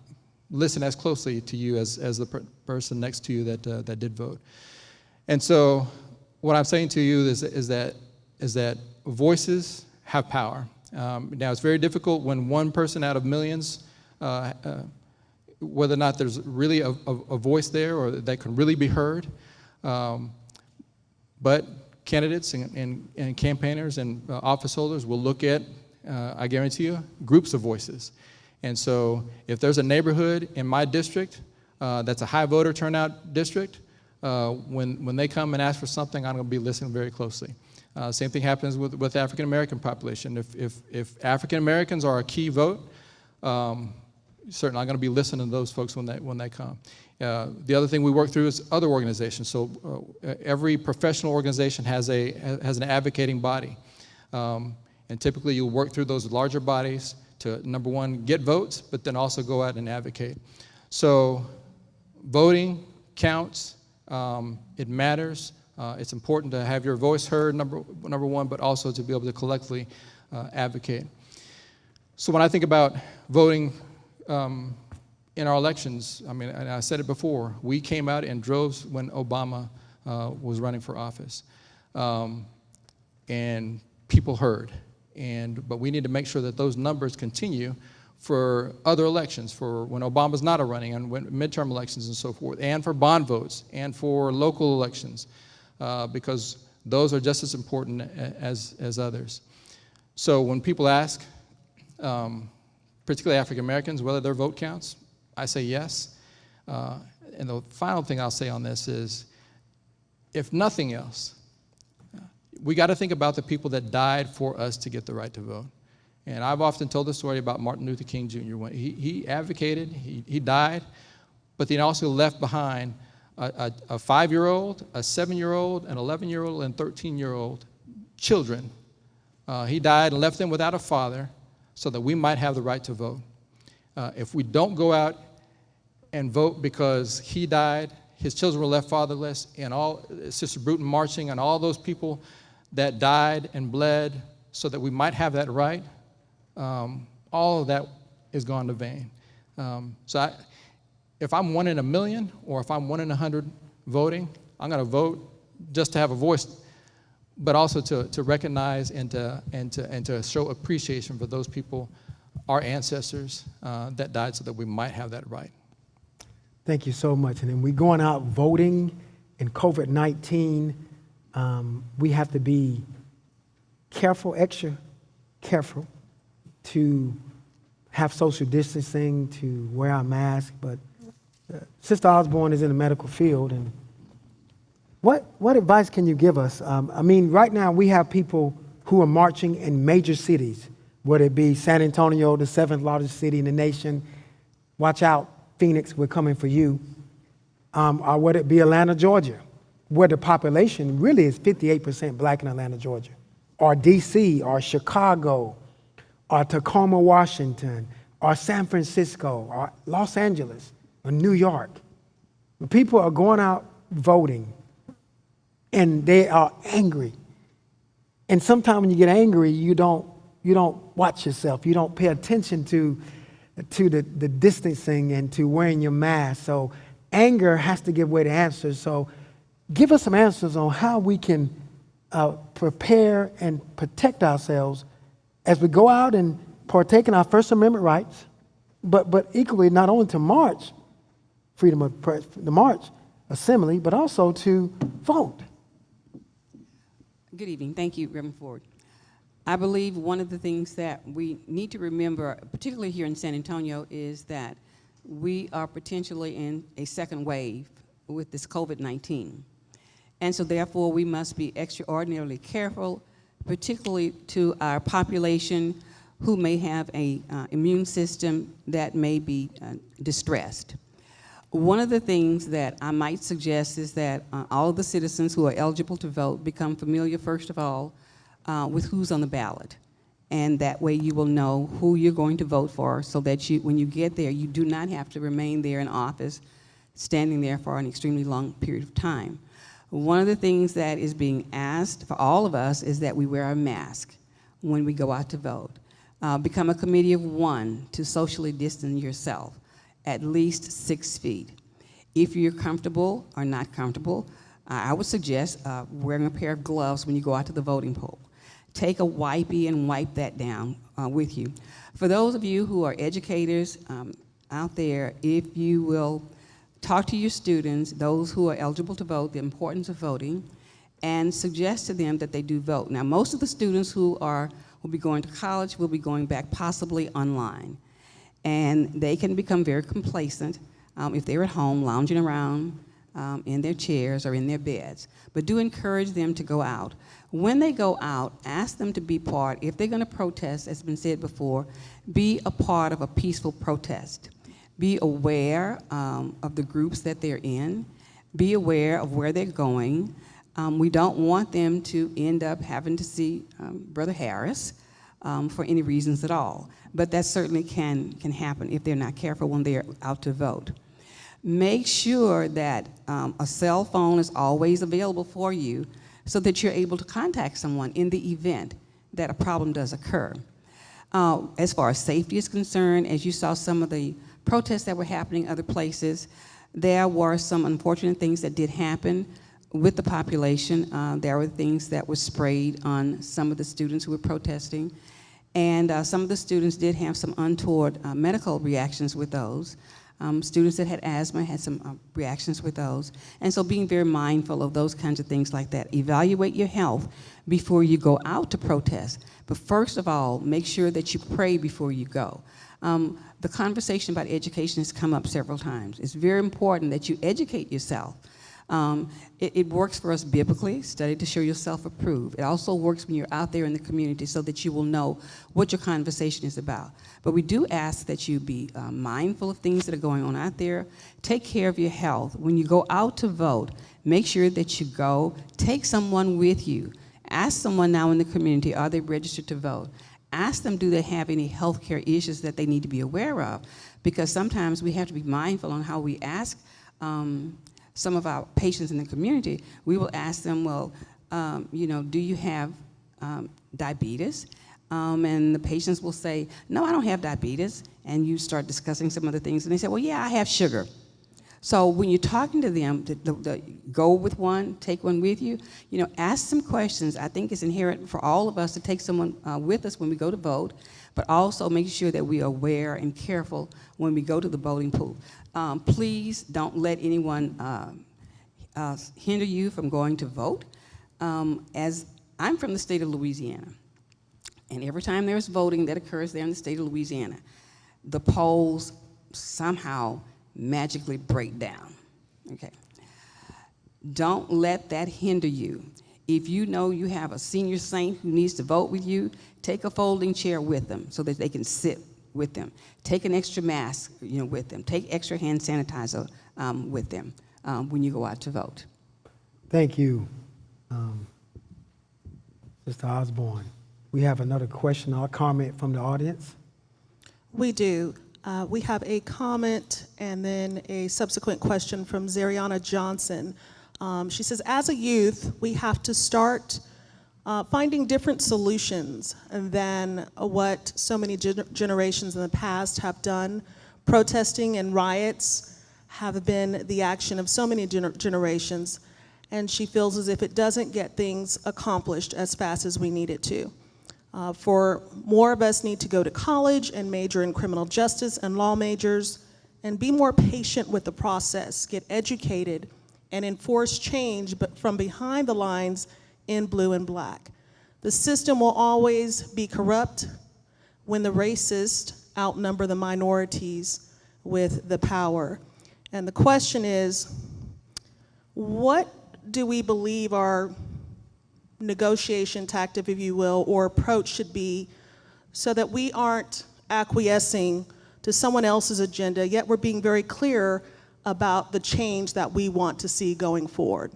listen as closely to you as the person next to you that did vote. And so, what I'm saying to you is that voices have power. Now, it's very difficult when one person out of millions, whether or not there's really a voice there or that can really be heard. But candidates and campaigners and office holders will look at, I guarantee you, groups of voices. And so if there's a neighborhood in my district that's a high voter turnout district, when they come and ask for something, I'm going to be listening very closely. Same thing happens with the African American population. If African Americans are a key vote, certainly I'm going to be listening to those folks when they come. The other thing we work through is other organizations. So every professional organization has an advocating body. And typically you'll work through those larger bodies to, number one, get votes, but then also go out and advocate. So voting counts. It matters. It's important to have your voice heard, number one, but also to be able to collectively advocate. So when I think about voting in our elections, I mean, and I said it before, we came out in droves when Obama was running for office. And people heard. But we need to make sure that those numbers continue for other elections, for when Obama's not running, and when midterm elections and so forth, and for bond votes, and for local elections, because those are just as important as others. So when people ask, particularly African Americans, whether their vote counts, I say yes. And the final thing I'll say on this is, if nothing else, we got to think about the people that died for us to get the right to vote. And I've often told the story about Martin Luther King Jr. When he advocated, he died, but then also left behind a 5-year-old, a 7-year-old, an 11-year-old, and 13-year-old children. He died and left them without a father so that we might have the right to vote. If we don't go out and vote because he died, his children were left fatherless, and all Sister Bruton marching, and all those people that died and bled so that we might have that right, all of that is gone to vain. If I'm 1 in a million or if I'm 1 in 100 voting, I'm going to vote just to have a voice. but also to recognize and to show appreciation for those people, our ancestors, that died so that we might have that right. Thank you so much. And then we're going out voting in COVID-19. We have to be careful, extra careful, to have social distancing, to wear our mask. But Sister Osborne is in the medical field, and what advice can you give us? I mean, right now we have people who are marching in major cities, whether it be San Antonio, the 7th largest city in the nation. Watch out, Phoenix, we're coming for you. Or whether it be Atlanta, Georgia, where the population really is 58% black in Atlanta, Georgia, or DC, or Chicago, or Tacoma, Washington, or San Francisco, or Los Angeles, or New York. People are going out voting, and they are angry. And sometimes when you get angry, you don't watch yourself. You don't pay attention to the distancing and to wearing your mask. So anger has to give way to answers. So give us some answers on how we can prepare and protect ourselves as we go out and partake in our First Amendment rights, but equally not only to march, freedom of press, the march, assembly, but also to vote. Good evening. Thank you, Reverend Ford. I believe one of the things that we need to remember, particularly here in San Antonio, is that we are potentially in a second wave with this COVID-19. And so therefore we must be extraordinarily careful, particularly to our population who may have a immune system that may be distressed. One of the things that I might suggest is that all of the citizens who are eligible to vote become familiar, first of all, with who's on the ballot. And that way you will know who you're going to vote for, so that when you get there, you do not have to remain there in office, standing there for an extremely long period of time. One of the things that is being asked for all of us is that we wear a mask when we go out to vote. Become a committee of one to socially distance yourself at least 6 feet. If you're comfortable or not comfortable, I would suggest wearing a pair of gloves when you go out to the voting poll. Take a wipey and wipe that down with you. For those of you who are educators out there, if you will talk to your students, those who are eligible to vote, the importance of voting, and suggest to them that they do vote. Now, most of the students who will be going to college will be going back possibly online. And they can become very complacent if they're at home lounging around in their chairs or in their beds. But do encourage them to go out. When they go out, ask them to be part. If they're going to protest, as has been said before, be a part of a peaceful protest. Be aware of the groups that they're in. Be aware of where they're going. We don't want them to end up having to see Brother Harris for any reasons at all. But that certainly can happen if they're not careful when they're out to vote. Make sure that a cell phone is always available for you so that you're able to contact someone in the event that a problem does occur. As far as safety is concerned, as you saw some of the protests that were happening other places, there were some unfortunate things that did happen with the population. There were things that were sprayed on some of the students who were protesting. And some of the students did have some untoward medical reactions with those. Students that had asthma had some reactions with those. And so being very mindful of those kinds of things like that. Evaluate your health before you go out to protest. But first of all, make sure that you pray before you go. The conversation about education has come up several times. It's very important that you educate yourself. It works for us biblically, study to show yourself approved. It also works when you're out there in the community so that you will know what your conversation is about. But we do ask that you be mindful of things that are going on out there. Take care of your health. When you go out to vote, make sure that you go. Take someone with you. Ask someone now in the community, are they registered to vote? Ask them, do they have any health care issues that they need to be aware of? Because sometimes we have to be mindful on how we ask some of our patients in the community. We will ask them, well, do you have diabetes? And the patients will say, no, I don't have diabetes. And you start discussing some other things, and they say, well, yeah, I have sugar. So when you're talking to them, go with one, take one with you, ask some questions. I think it's inherent for all of us to take someone with us when we go to vote, but also make sure that we are aware and careful when we go to the voting pool. Please don't let anyone hinder you from going to vote. As I'm from the state of Louisiana, and every time there's voting that occurs there in the state of Louisiana, the polls somehow magically break down, okay? Don't let that hinder you. If you know you have a senior saint who needs to vote with you, take a folding chair with them so that they can sit with them. Take an extra mask, with them. Take extra hand sanitizer with them when you go out to vote. Thank you, Sister Osborne. We have another question or comment from the audience. We do. We have a comment and then a subsequent question from Zariana Johnson. She says, as a youth, we have to start finding different solutions than what so many generations in the past have done. Protesting and riots have been the action of so many generations, and she feels as if it doesn't get things accomplished as fast as we need it to. For more of us need to go to college and major in criminal justice and law majors and be more patient with the process, get educated, and enforce change but from behind the lines in blue and black. The system will always be corrupt when the racists outnumber the minorities with the power. And the question is, what do we believe our negotiation tactic, if you will, or approach should be so that we aren't acquiescing to someone else's agenda, yet we're being very clear about the change that we want to see going forward?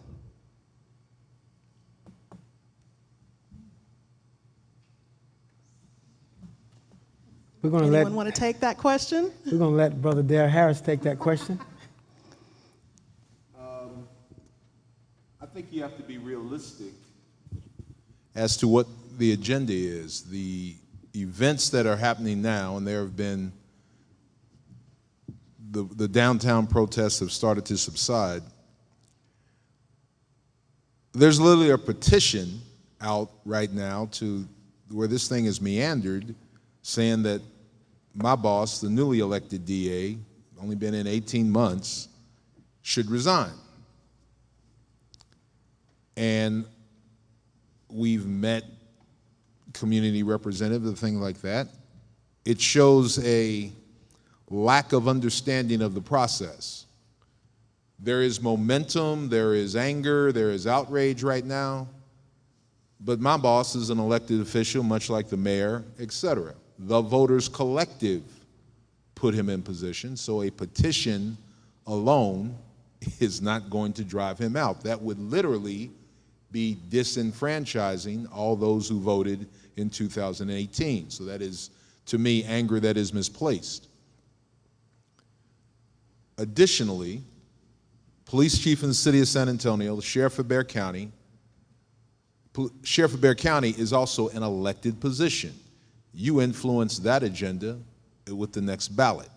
Anyone want to take that question? We're going to let Brother Dare Harris take that question. I think you have to be realistic as to what the agenda is. The events that are happening now, and there have been, the downtown protests have started to subside. There's literally a petition out right now to where this thing is meandered, saying that my boss, the newly elected DA, only been in 18 months, should resign. And we've met community representatives and things like that. It shows a lack of understanding of the process. There is momentum, there is anger, there is outrage right now, but my boss is an elected official, much like the mayor, etc. The voters collective put him in position, so a petition alone is not going to drive him out. That would literally be disenfranchising all those who voted in 2018. So that is, to me, anger that is misplaced. Additionally, police chief in the city of San Antonio, the sheriff of Bexar County, sheriff of Bexar County is also an elected position. You influence that agenda with the next ballot.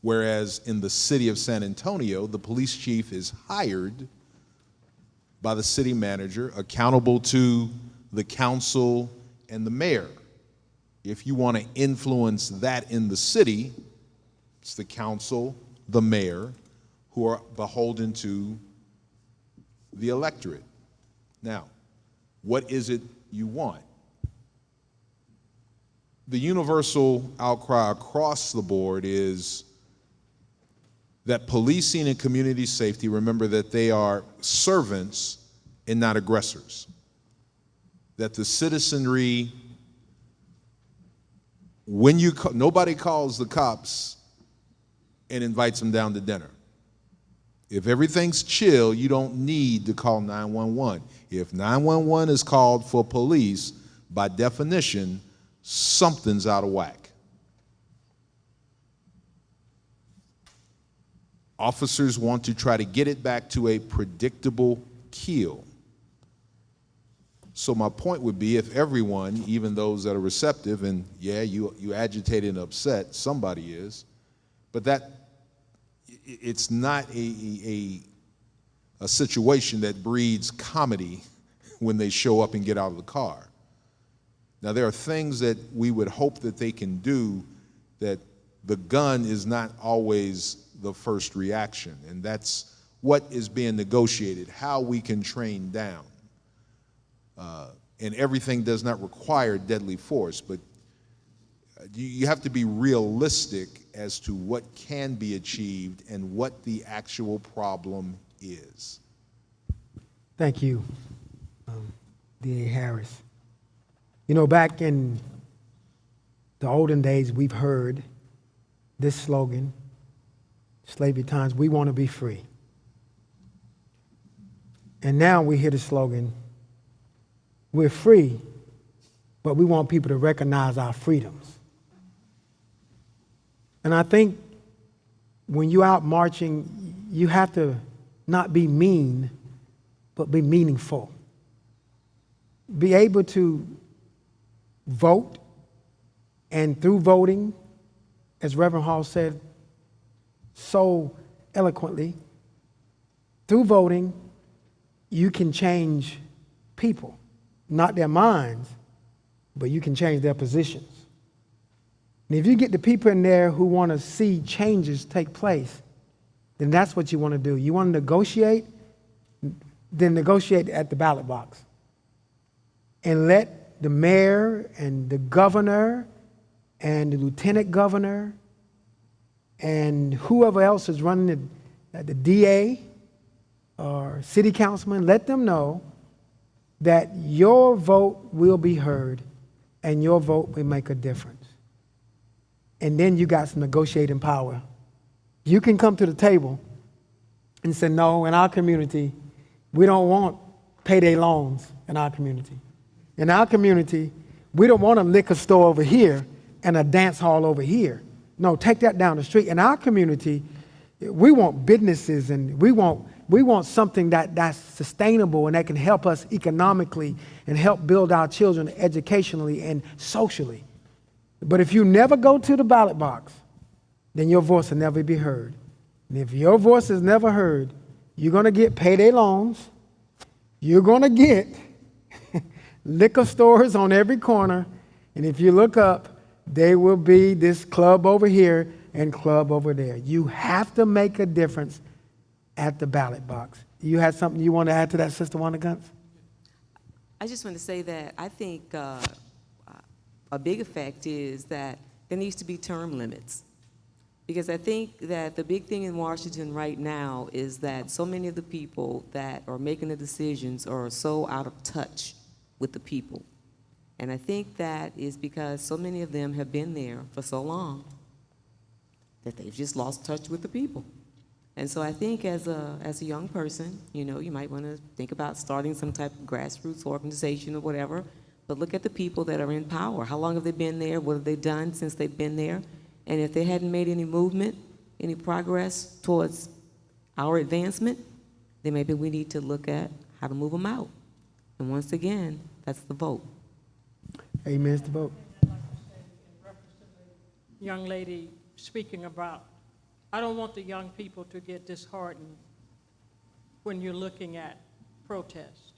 Whereas in the city of San Antonio, the police chief is hired by the city manager, accountable to the council and the mayor. If you want to influence that in the city, it's the council, the mayor, who are beholden to the electorate. Now, what is it you want? The universal outcry across the board is that policing and community safety, remember that they are servants and not aggressors. That the citizenry, nobody calls the cops and invites them down to dinner. If everything's chill, you don't need to call 911. If 911 is called for police, by definition, something's out of whack. Officers want to try to get it back to a predictable kill. So my point would be, if everyone, even those that are receptive, and yeah, you agitated and upset, somebody is, but that it's not a situation that breeds comedy when they show up and get out of the car. Now, there are things that we would hope that they can do that the gun is not always the first reaction, and that's what is being negotiated, how we can train down. And everything does not require deadly force, but you have to be realistic as to what can be achieved and what the actual problem is. Thank you, D.A. Harris. You know, back in the olden days, we've heard this slogan, slavery times, we want to be free. And now we hear the slogan, we're free, but we want people to recognize our freedoms. And I think when you're out marching, you have to not be mean, but be meaningful. Be able to vote, and through voting, as Reverend Hall said so eloquently, through voting, you can change people, not their minds, but you can change their positions. And if you get the people in there who want to see changes take place, then that's what you want to do. You want to negotiate, then negotiate at the ballot box. And let the mayor and the governor and the lieutenant governor and whoever else is running the DA or city councilman, let them know that your vote will be heard and your vote will make a difference. And then you got some negotiating power. You can come to the table and say, no, in our community, we don't want payday loans in our community. In our community, we don't want a liquor store over here and a dance hall over here. No, take that down the street. In our community, we want businesses, and we want something that's sustainable and that can help us economically and help build our children educationally and socially. But if you never go to the ballot box, then your voice will never be heard. And if your voice is never heard, you're going to get payday loans. You're going to get liquor stores on every corner. And if you look up, there will be this club over here and club over there. You have to make a difference at the ballot box. You had something you want to add to that, Sister Wanda Guntz? I just want to say that I think a big effect is that there needs to be term limits. Because I think that the big thing in Washington right now is that so many of the people that are making the decisions are so out of touch with the people. And I think that is because so many of them have been there for so long that they've just lost touch with the people. And so I think as a young person, you know, you might want to think about starting some type of grassroots organization or whatever, but look at the people that are in power. How long have they been there? What have they done since they've been there? And if they hadn't made any movement, any progress towards our advancement, then maybe we need to look at how to move them out. And once again, that's the vote. Amen. It's the vote. Young lady speaking about, I don't want the young people to get disheartened when you're looking at protest.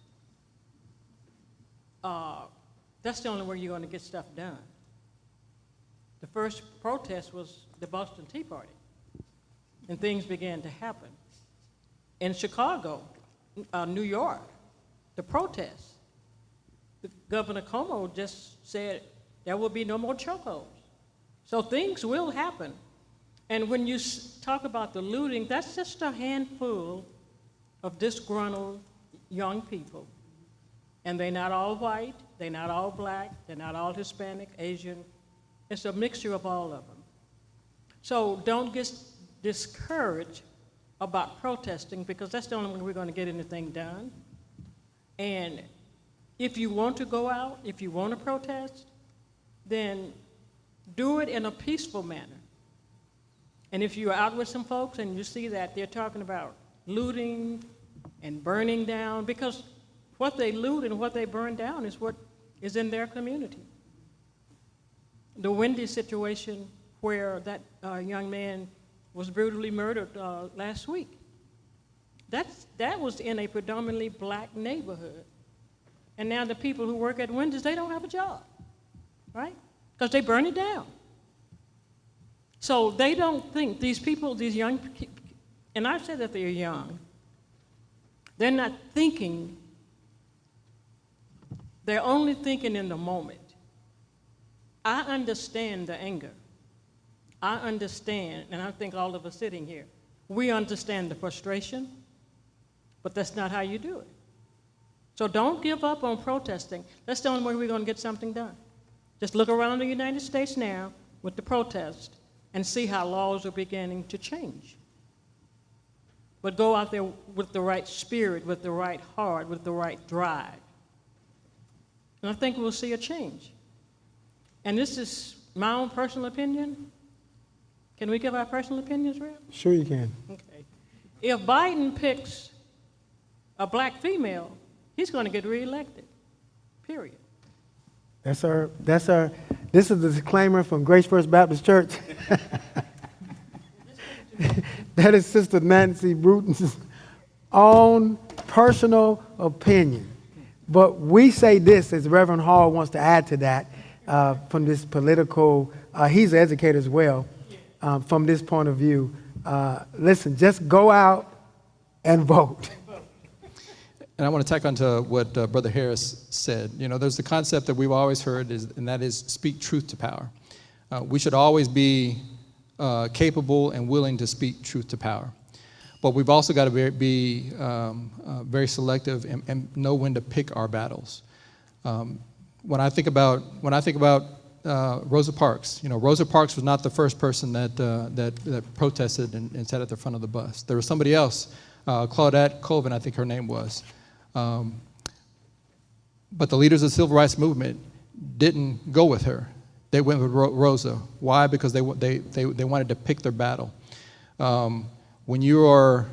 That's the only way you're going to get stuff done. The first protest was the Boston Tea Party, and things began to happen. In Chicago, New York, the protests, Governor Cuomo just said there will be no more chokeholds. So things will happen. And when you talk about the looting, that's just a handful of disgruntled young people. And they're not all white, they're not all black, they're not all Hispanic, Asian. It's a mixture of all of them. So don't get discouraged about protesting, because that's the only way we're going to get anything done. And if you want to go out, if you want to protest, then do it in a peaceful manner. And if you're out with some folks and you see that they're talking about looting and burning down, because what they loot and what they burn down is what is in their community. The Wendy situation, where that young man was brutally murdered last week. That was in a predominantly black neighborhood. And now the people who work at Wendy's, they don't have a job, right? Because they burn it down. So they don't think, these people, these young people, and I said that they're young, they're not thinking, they're only thinking in the moment. I understand the anger. I understand, and I think all of us sitting here, we understand the frustration, but that's not how you do it. So don't give up on protesting. That's the only way we're going to get something done. Just look around the United States now with the protest and see how laws are beginning to change. But go out there with the right spirit, with the right heart, with the right drive. And I think we'll see a change. And this is my own personal opinion. Can we give our personal opinions, Rep? Sure you can. Okay. If Biden picks a black female, he's going to get reelected, period. This is the disclaimer from Grace First Baptist Church. That is Sister Nancy Bruton's own personal opinion. But we say this, as Reverend Hall wants to add to that, from this political, he's an educator as well, from this point of view. Listen, just go out and vote. And I want to tack on to what Brother Harris said. You know, there's the concept that we've always heard, and that is speak truth to power. We should always be capable and willing to speak truth to power. But we've also got to be very selective and know when to pick our battles. When I think about Rosa Parks, you know, Rosa Parks was not the first person that protested and sat at the front of the bus. There was somebody else, Claudette Colvin, I think her name was. But the leaders of the civil rights movement didn't go with her. They went with Rosa. Why? Because they wanted to pick their battle. When you are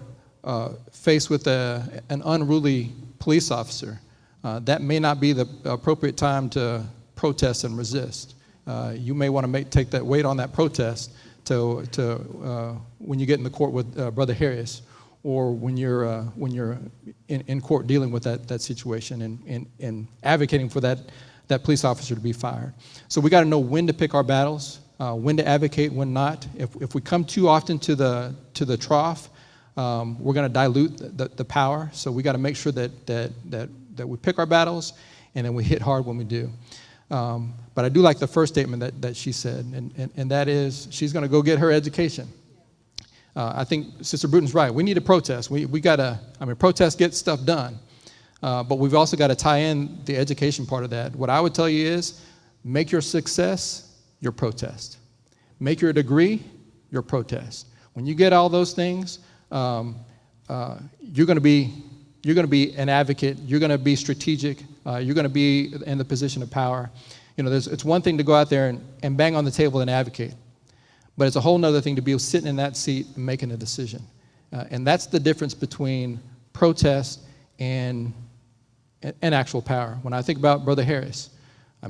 faced with an unruly police officer, that may not be the appropriate time to protest and resist. You may want to take that weight on that protest to when you get in the court with Brother Harris, or when you're in court dealing with that situation and advocating for that police officer to be fired. So we got to know when to pick our battles, when to advocate, when not. If we come too often to the trough, we're going to dilute the power. So we got to make sure that we pick our battles and then we hit hard when we do. But I do like the first statement that she said, and that is she's going to go get her education. I think Sister Bruton's right. We need to protest. We got to, protest gets stuff done. But we've also got to tie in the education part of that. What I would tell you is make your success your protest. Make your degree your protest. When you get all those things, you're going to be an advocate. You're going to be strategic. You're going to be in the position of power. You know, it's one thing to go out there and bang on the table and advocate, but it's a whole other thing to be sitting in that seat and making a decision. And that's the difference between protest and actual power. When I think about Brother Harris,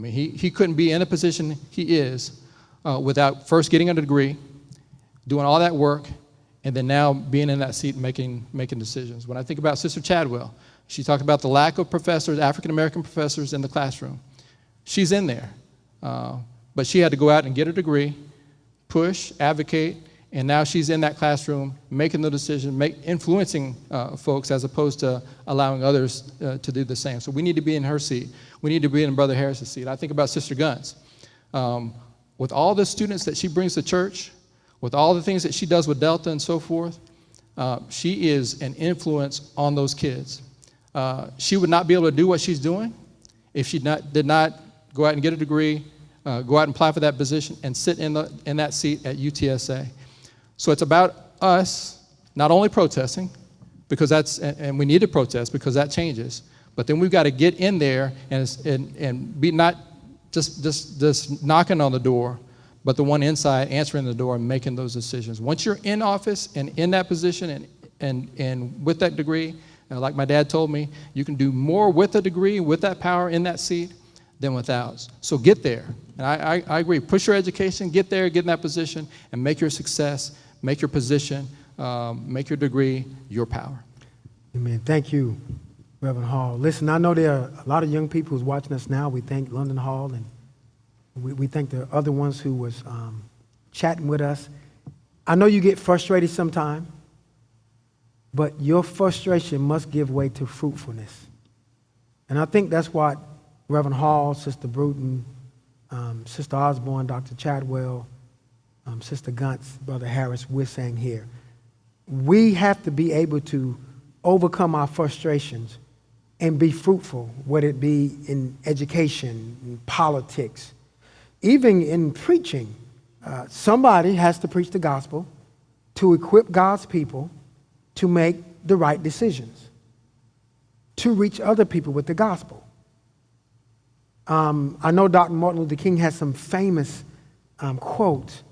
he couldn't be in the position he is without first getting a degree, doing all that work, and then now being in that seat and making decisions. When I think about Sister Chadwell, she talked about the lack of professors, African-American professors in the classroom. She's in there, but she had to go out and get a degree, push, advocate, and now she's in that classroom making the decision, influencing folks as opposed to allowing others to do the same. So we need to be in her seat. We need to be in Brother Harris's seat. I think about Sister Guns. With all the students that she brings to church, with all the things that she does with Delta and so forth, she is an influence on those kids. She would not be able to do what she's doing if she did not go out and get a degree, go out and apply for that position, and sit in that seat at UTSA. So it's about us not only protesting, because and we need to protest because that changes, but then we've got to get in there and be not just knocking on the door, but the one inside answering the door and making those decisions. Once you're in office and in that position and with that degree, like my dad told me, you can do more with a degree, with that power in that seat than without. So get there. And I agree. Push your education, get there, get in that position, and make your success make your position, make your degree your power. Amen. Thank you, Reverend Hall. Listen, I know there are a lot of young people who's watching us now. We thank London Hall, and we thank the other ones who was chatting with us. I know you get frustrated sometime, but your frustration must give way to fruitfulness. And I think that's what Reverend Hall, Sister Bruton, Sister Osborne, Dr. Chadwell, Sister Guntz, Brother Harris, we're saying here. We have to be able to overcome our frustrations and be fruitful, whether it be in education, in politics, even in preaching. Somebody has to preach the gospel to equip God's people to make the right decisions, to reach other people with the gospel. I know Dr. Martin Luther King has some famous quotes.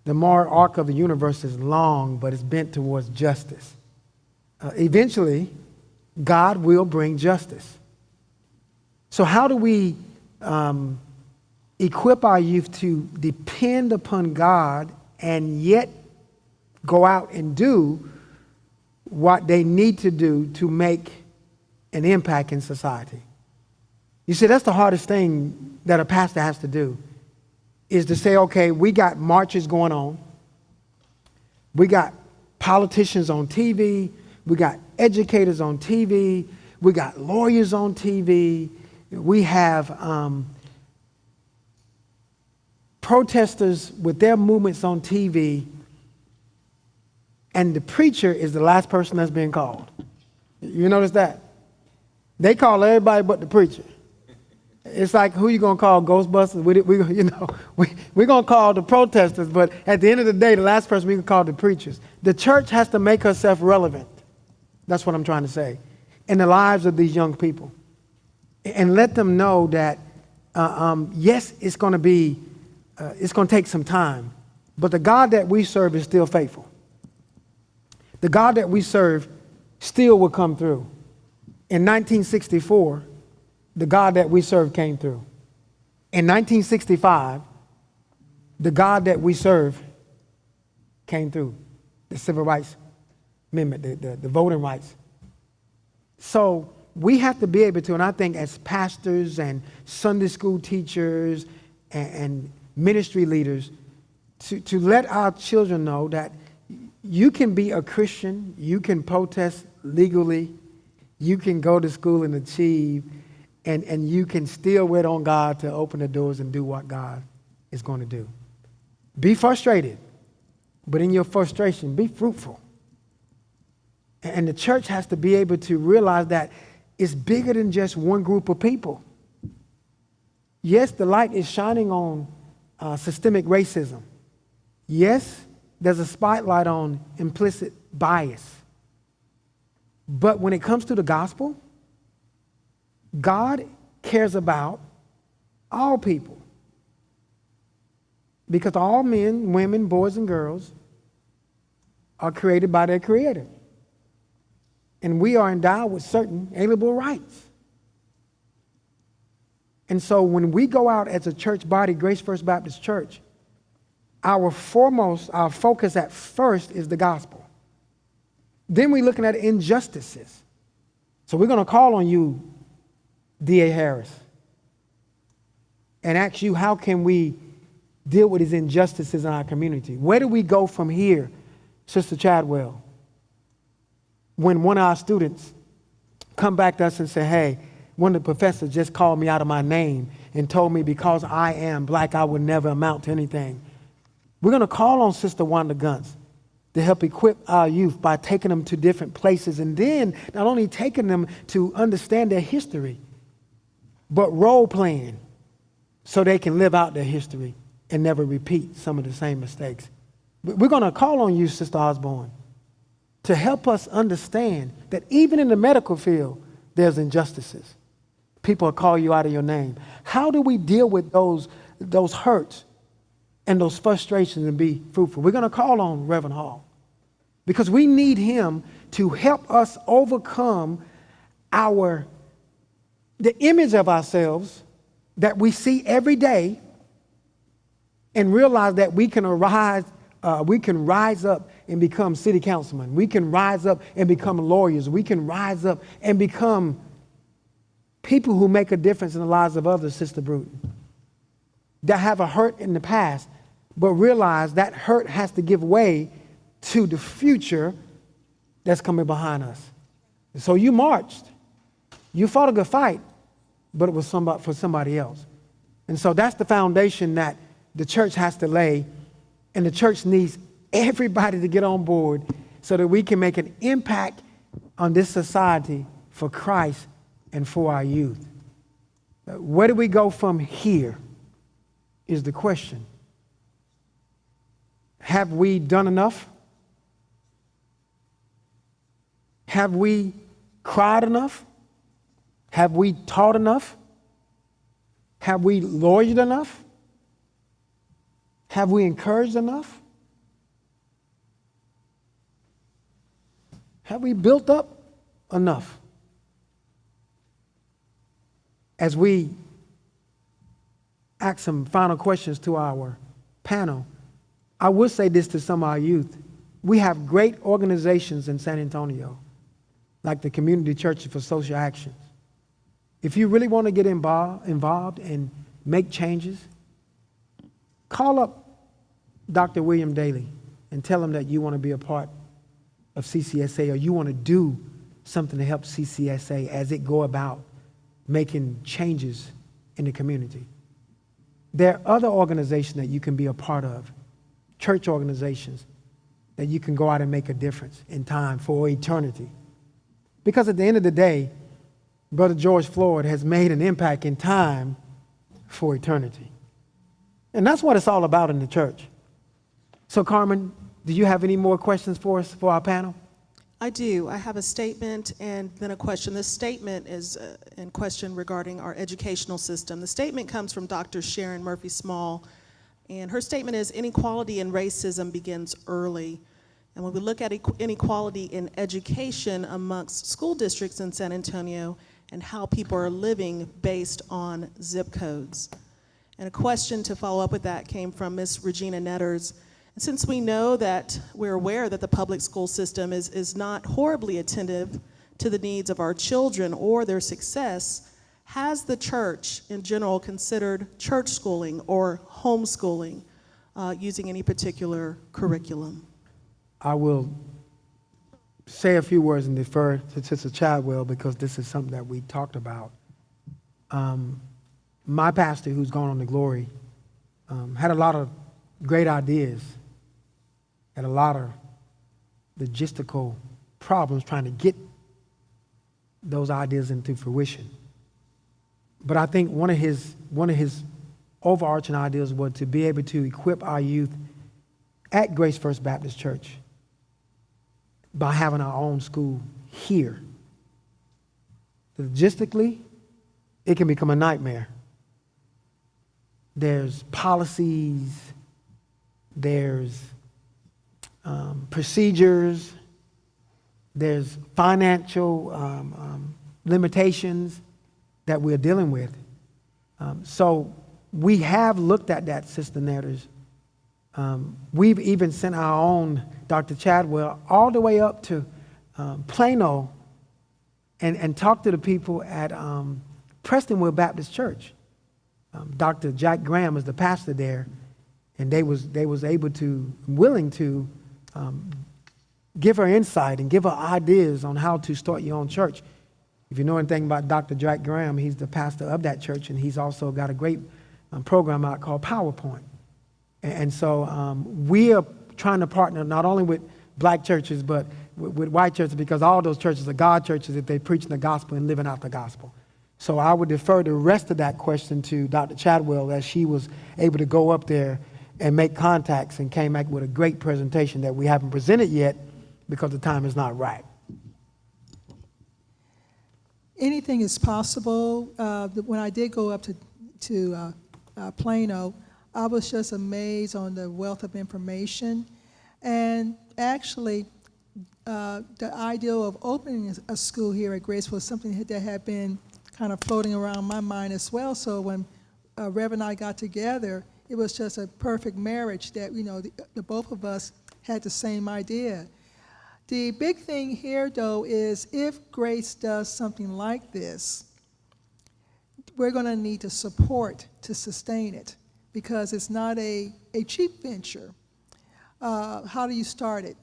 The moral arc of the universe is long, but it's bent towards justice. Eventually, God will bring justice. So how do we equip our youth to depend upon God and yet go out and do what they need to do to make an impact in society? You see, that's the hardest thing that a pastor has to do, is to say, okay, we got marches going on. We got politicians on TV. We got educators on TV. We got lawyers on TV. We have protesters with their movements on TV. And the preacher is the last person that's being called. You notice that? They call everybody but the preacher. It's like, who you going to call, Ghostbusters? We're going to call the protesters, but at the end of the day, the last person we can call the preachers. The church has to make herself relevant. That's what I'm trying to say. In the lives of these young people. And let them know that, yes, it's going to take some time, but the God that we serve is still faithful. The God that we serve still will come through. In 1964, the God that we serve came through. In 1965, the God that we serve came through. The Civil Rights Amendment, the voting rights. So we have to be able to, and I think as pastors and Sunday school teachers and ministry leaders, to let our children know that you can be a Christian, you can protest legally, you can go to school and achieve, and you can still wait on God to open the doors and do what God is going to do. Be frustrated, but in your frustration, be fruitful. And the church has to be able to realize that it's bigger than just one group of people. Yes, the light is shining on systemic racism. Yes, there's a spotlight on implicit bias. But when it comes to the gospel, God cares about all people. Because all men, women, boys, and girls are created by their Creator. And we are endowed with certain alienable rights. And so when we go out as a church body, Grace First Baptist Church, our focus at first is the gospel. Then we're looking at injustices. So we're going to call on you, D.A. Harris, and ask you, how can we deal with these injustices in our community? Where do we go from here, Sister Chadwell, when one of our students come back to us and say, hey, one of the professors just called me out of my name and told me because I am black, I would never amount to anything. We're going to call on Sister Wanda Guntz to help equip our youth by taking them to different places, and then not only taking them to understand their history, but role-playing so they can live out their history and never repeat some of the same mistakes. We're going to call on you, Sister Osborne, to help us understand that even in the medical field, there's injustices. People will call you out of your name. How do we deal with those hurts and those frustrations and be fruitful? We're going to call on Reverend Hall because we need him to help us overcome the image of ourselves that we see every day and realize that we can arise we can rise up and become city councilmen. We can rise up and become lawyers. We can rise up and become people who make a difference in the lives of others, Sister Bruton, that have a hurt in the past, but realize that hurt has to give way to the future that's coming behind us. And so you marched. You fought a good fight, but it was for somebody else. And so that's the foundation that the church has to lay, and the church needs everybody to get on board so that we can make an impact on this society for Christ and for our youth. Where do we go from here is the question. Have we done enough? Have we cried enough? Have we taught enough? Have we lawyered enough? Have we encouraged enough? Have we built up enough? As we ask some final questions to our panel, I will say this to some of our youth. We have great organizations in San Antonio, like the Community Churches for Social Actions. If you really want to get involved and make changes, call up Dr. William Daly and tell him that you want to be a part of CCSA, or you want to do something to help CCSA as it go about making changes in the community. There are other organizations that you can be a part of, church organizations, that you can go out and make a difference in time for eternity. Because at the end of the day, Brother George Floyd has made an impact in time for eternity. And that's what it's all about in the church. So Carmen, do you have any more questions for us, for our panel? I do. I have a statement and then a question. This statement is in question regarding our educational system. The statement comes from Dr. Sharon Murphy Small, and her statement is, inequality and racism begins early. And when we look at inequality in education amongst school districts in San Antonio and how people are living based on zip codes. And a question to follow up with that came from Ms. Regina Netters. And since we know that we're aware that the public school system is not horribly attentive to the needs of our children or their success, has the church in general considered church schooling or homeschooling using any particular curriculum? I will say a few words and defer to Sister Chadwell because this is something that we talked about. My pastor, who's gone on to glory, had a lot of great ideas, had a lot of logistical problems trying to get those ideas into fruition. But I think one of his overarching ideas was to be able to equip our youth at Grace First Baptist Church by having our own school here. Logistically, it can become a nightmare. There's policies, there's procedures, there's financial limitations that we're dealing with. So we have looked at that, Sister Netters. We've even sent our own Dr. Chadwell all the way up to Plano and talked to the people at Prestonwood Baptist Church. Dr. Jack Graham is the pastor there, and they was willing to give her insight and give her ideas on how to start your own church. If you know anything about Dr. Jack Graham, he's the pastor of that church, and he's also got a great program out called PowerPoint. And so we are trying to partner not only with black churches, but with white churches, because all those churches are God churches if they're preaching the gospel and living out the gospel. So I would defer the rest of that question to Dr. Chadwell, as she was able to go up there and make contacts and came back with a great presentation that we haven't presented yet because the time is not right. Anything is possible. When I did go up to Plano, I was just amazed on the wealth of information. And actually, the idea of opening a school here at Grace was something that had been kind of floating around my mind as well. So when Rev and I got together, it was just a perfect marriage that, the both of us had the same idea. The big thing here, though, is if Grace does something like this, we're going to need to support to sustain it because it's not a cheap venture. How do you start it?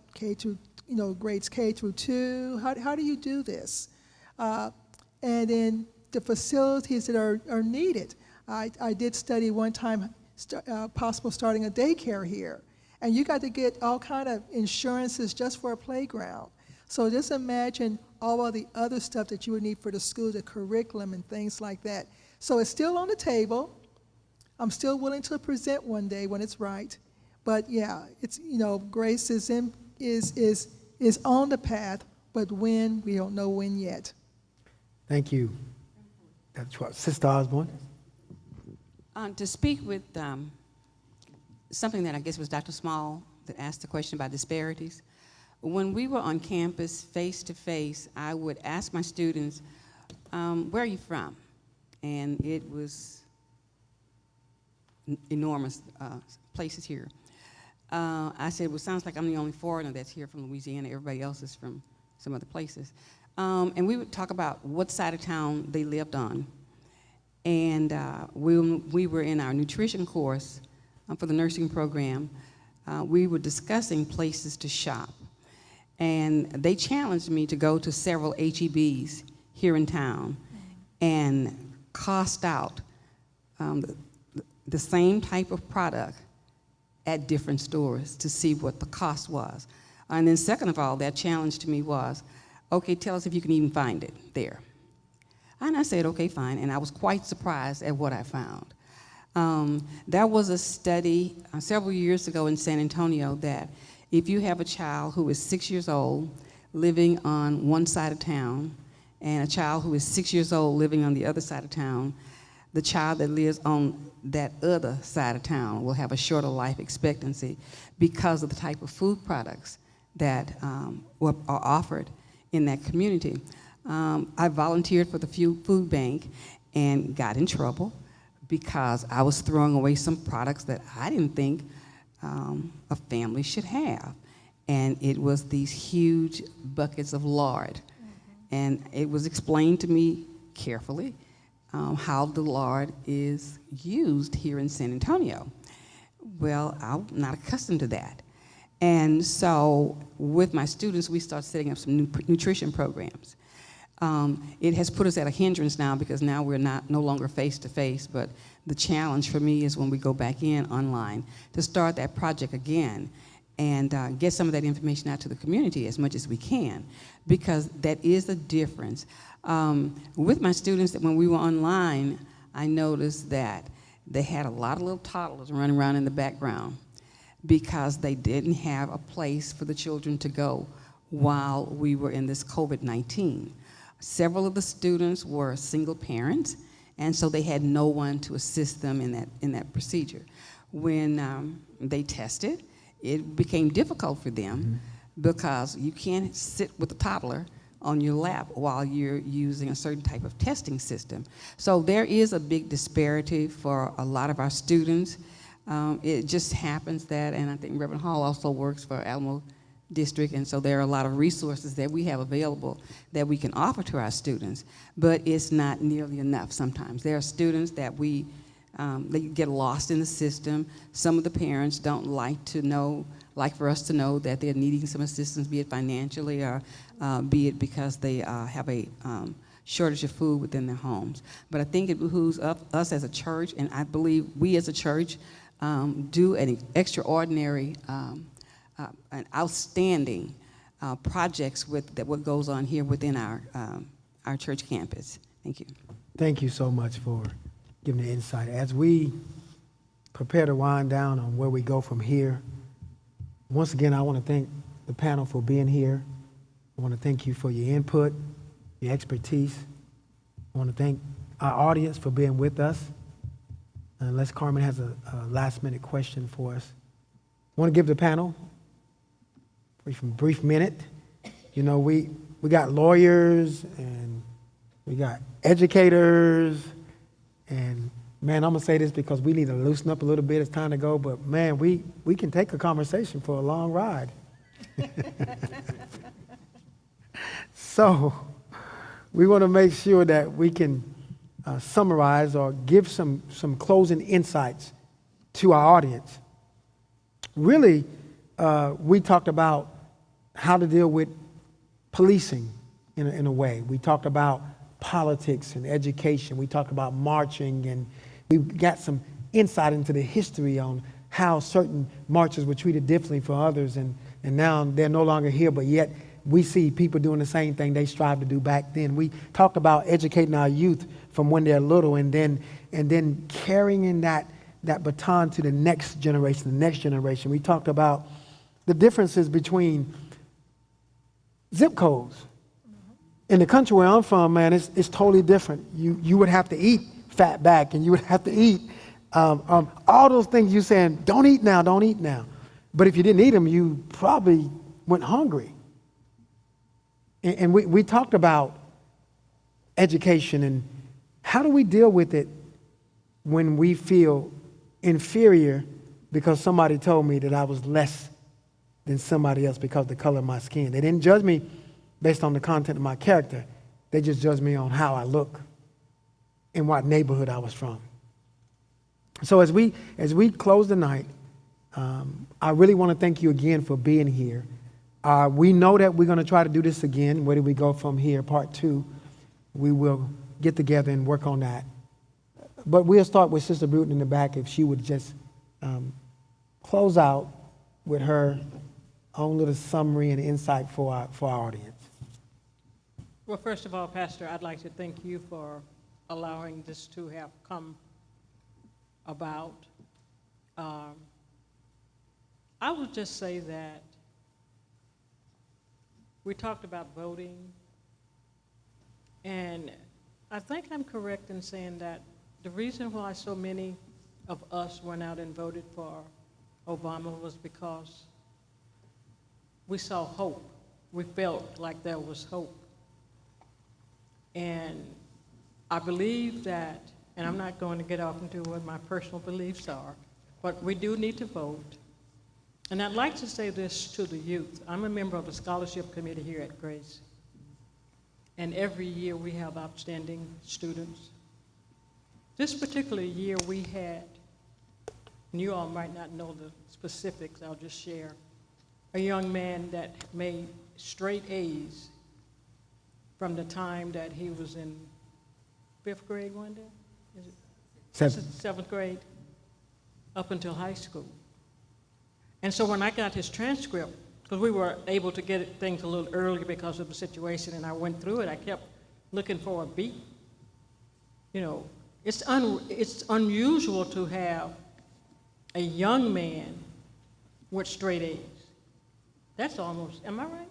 Grades K through 2. How do you do this? And then the facilities that are needed. I did study one time possible starting a daycare here. And you got to get all kind of insurances just for a playground. So just imagine all of the other stuff that you would need for the school, the curriculum and things like that. So it's still on the table. I'm still willing to present one day when it's right. But yeah, it's Grace is on the path, but when, we don't know when yet. Thank you. That's what, Sister Osborne. To speak with something that I guess was Dr. Small that asked the question about disparities. When we were on campus face to face, I would ask my students, where are you from? And it was enormous places here. I said, well, sounds like I'm the only foreigner that's here from Louisiana. Everybody else is from some other places. And we would talk about what side of town they lived on. And we were in our nutrition course for the nursing program. We were discussing places to shop. And they challenged me to go to several HEBs here in town and cost out the same type of product at different stores to see what the cost was. And then second of all, that challenge to me was, okay, tell us if you can even find it there. And I said, okay, fine, and I was quite surprised at what I found. There was a study several years ago in San Antonio that if you have a child who is 6 years old living on one side of town and a child who is 6 years old living on the other side of town, the child that lives on that other side of town will have a shorter life expectancy because of the type of food products that are offered in that community. I volunteered for the food bank and got in trouble because I was throwing away some products that I didn't think a family should have. And it was these huge buckets of lard. And it was explained to me carefully how the lard is used here in San Antonio. Well, I'm not accustomed to that. And so with my students, we started setting up some nutrition programs. It has put us at a hindrance now because now we're no longer face-to-face, but the challenge for me is when we go back in online to start that project again and get some of that information out to the community as much as we can, because that is the difference. With my students, that when we were online, I noticed that they had a lot of little toddlers running around in the background because they didn't have a place for the children to go while we were in this COVID-19. Several of the students were single parents, and so they had no one to assist them in that procedure. When they tested, it became difficult for them because you can't sit with a toddler on your lap while you're using a certain type of testing system. So there is a big disparity for a lot of our students. It just happens that, and I think Reverend Hall also works for Alamo District, and so there are a lot of resources that we have available that we can offer to our students, but it's not nearly enough sometimes. There are students that they get lost in the system. Some of the parents don't like for us to know that they're needing some assistance, be it financially or be it because they have a shortage of food within their homes. But I think it behooves us as a church, and I believe we as a church do an extraordinary, an outstanding projects with what goes on here within our church campus. Thank you. Thank you so much for giving the insight. As we prepare to wind down on where we go from here, once again, I want to thank the panel for being here. I want to thank you for your input, your expertise. I want to thank our audience for being with us. Unless Carmen has a last-minute question for us. I want to give the panel a brief minute. You know, we got lawyers and we got educators and Man, I'm gonna say this because we need to loosen up a little bit. It's time to go, but man, we can take a conversation for a long ride. So we want to make sure that we can summarize or give some closing insights to our audience. Really, we talked about how to deal with policing in a way. We talked about politics and education. We talked about marching, and we got some insight into the history on how certain marches were treated differently for others, and now they're no longer here, but yet we see people doing the same thing they strive to do back then. We talked about educating our youth from when they're little, and then carrying that baton to the next generation. We talked about the differences between zip codes. In the country where I'm from, man, it's totally different. You would have to eat fat back, and you would have to eat all those things you're saying, don't eat now. But if you didn't eat them, you probably went hungry. And we talked about education and how do we deal with it when we feel inferior because somebody told me that I was less than somebody else because of the color of my skin. They didn't judge me based on the content of my character. They just judged me on how I look and what neighborhood I was from. So as we close the night, I really want to thank you again for being here. We know that we're going to try to do this again. Where do we go from here? Part 2. We will get together and work on that. But we'll start with Sister Bruton in the back if she would just close out with her own little summary and insight for our audience. Well, first of all, Pastor, I'd like to thank you for allowing this to have come about. I would just say that we talked about voting, and I think I'm correct in saying that the reason why so many of us went out and voted for Obama was because we saw hope. We felt like there was hope. And I believe that, and I'm not going to get off into what my personal beliefs are, but we do need to vote. And I'd like to say this to the youth. I'm a member of the scholarship committee here at Grace. And every year we have outstanding students. This particular year we had, and you all might not know the specifics, I'll just share, a young man that made straight A's from the time that he was in 5th grade one day? Is it? Seventh grade, up until high school. And so when I got his transcript, because we were able to get things a little earlier because of the situation, and I went through it, I kept looking for a beat. You know, it's unusual to have a young man with straight A's. That's almost, am I right?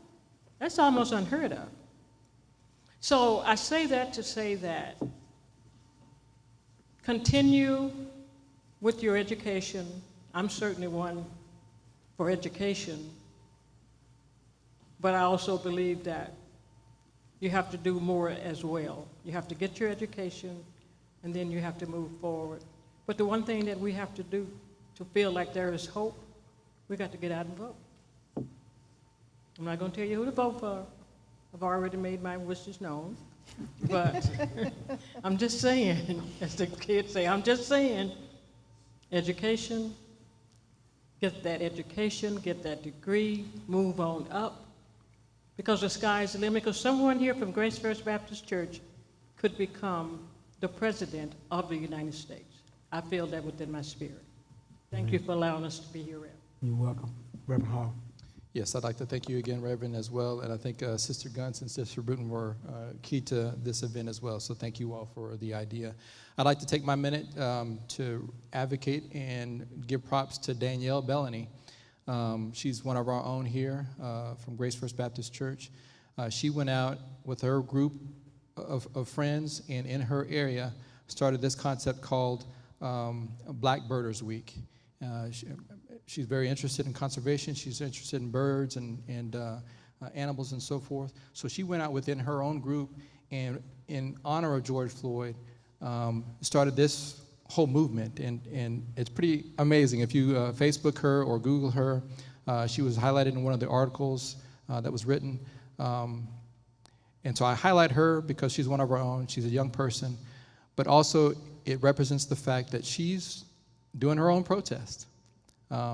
That's almost unheard of. So I say that to say that continue with your education. I'm certainly one for education, but I also believe that you have to do more as well. You have to get your education, and then you have to move forward. But the one thing that we have to do to feel like there is hope, we got to get out and vote. I'm not going to tell you who to vote for. I've already made my wishes known. But I'm just saying, as the kids say, I'm just saying, education, get that education, get that degree, move on up, because the sky's the limit. Because someone here from Grace First Baptist Church could become the President of the United States. I feel that within my spirit. Thank you for allowing us to be here, Rev. You're welcome. Reverend Hall. Yes, I'd like to thank you again, Reverend, as well. And I think Sister Guntz and Sister Bruton were key to this event as well. So thank you all for the idea. I'd like to take my minute to advocate and give props to Danielle Bellany. She's one of our own here from Grace First Baptist Church. She went out with her group of friends, and in her area started this concept called Black Birders Week. She's very interested in conservation. She's interested in birds and animals and so forth. So she went out within her own group and in honor of George Floyd, started this whole movement, and it's pretty amazing. If you Facebook her or Google her, she was highlighted in one of the articles that was written. And so I highlight her because she's one of our own. She's a young person, but also it represents the fact that she's doing her own protest.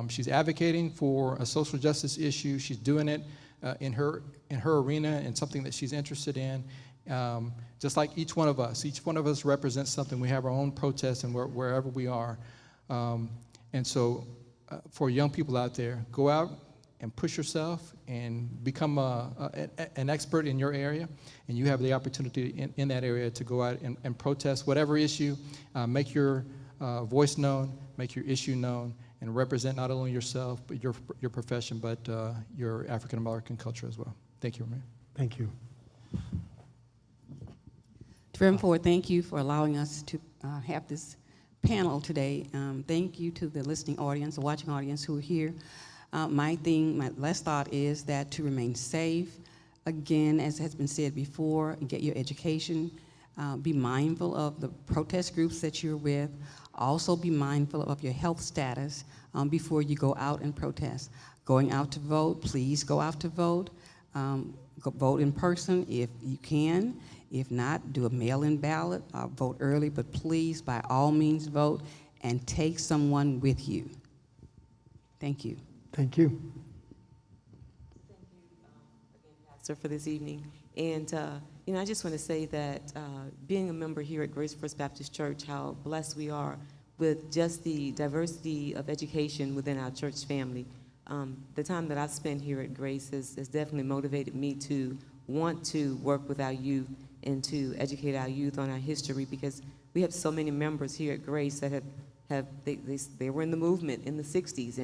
She's advocating for a social justice issue. She's doing it in her arena and something that she's interested in. Just like each one of us represents something. We have our own protests and wherever we are. And so for young people out there, go out and push yourself and become an expert in your area. And you have the opportunity in that area to go out and protest whatever issue, make your voice known, make your issue known, and represent not only yourself, but your profession, but your African-American culture as well. Thank you, Mayor. Thank you. Reverend Ford, thank you for allowing us to have this panel today. Thank you to the listening audience, the watching audience who are here. My last thought is that to remain safe, again, as has been said before, get your education, be mindful of the protest groups that you're with, also be mindful of your health status before you go out and protest. Going out to vote, please go out to vote. Go vote in person if you can. If not, do a mail-in ballot, vote early, but please, by all means, vote and take someone with you. Thank you. Thank you. Thank you again, Pastor, for this evening. And, I just want to say that being a member here at Grace First Baptist Church, how blessed we are with just the diversity of education within our church family. The time that I've spent here at Grace has definitely motivated me to want to work with our youth and to educate our youth on our history, because we have so many members here at Grace that they were in the movement in the 60s,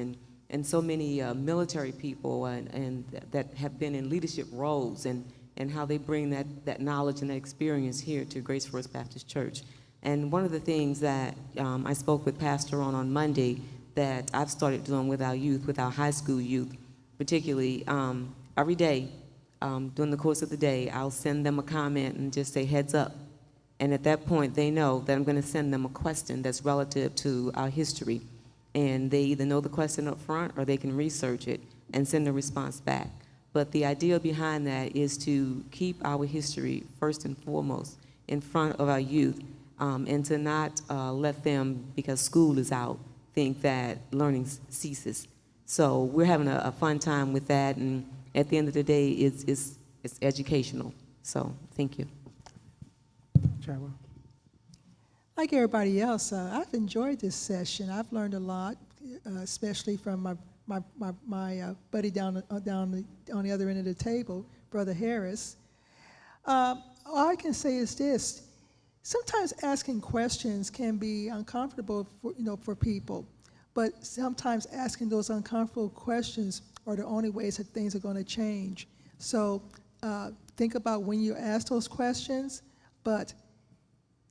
and so many military people and that have been in leadership roles, and how they bring that knowledge and that experience here to Grace First Baptist Church. And one of the things that I spoke with Pastor on Monday that I've started doing with our youth, with our high school youth, particularly every day, during the course of the day, I'll send them a comment and just say, heads up. And at that point, they know that I'm going to send them a question that's relative to our history. And they either know the question up front or they can research it and send a response back. But the idea behind that is to keep our history first and foremost in front of our youth, and to not let them, because school is out, think that learning ceases. So we're having a fun time with that, and at the end of the day, it's educational. So thank you. Chadwell. Like everybody else, I've enjoyed this session. I've learned a lot, especially from my buddy down on the other end of the table, Brother Harris. All I can say is this: sometimes asking questions can be uncomfortable for people, but sometimes asking those uncomfortable questions are the only ways that things are going to change. So think about when you ask those questions, but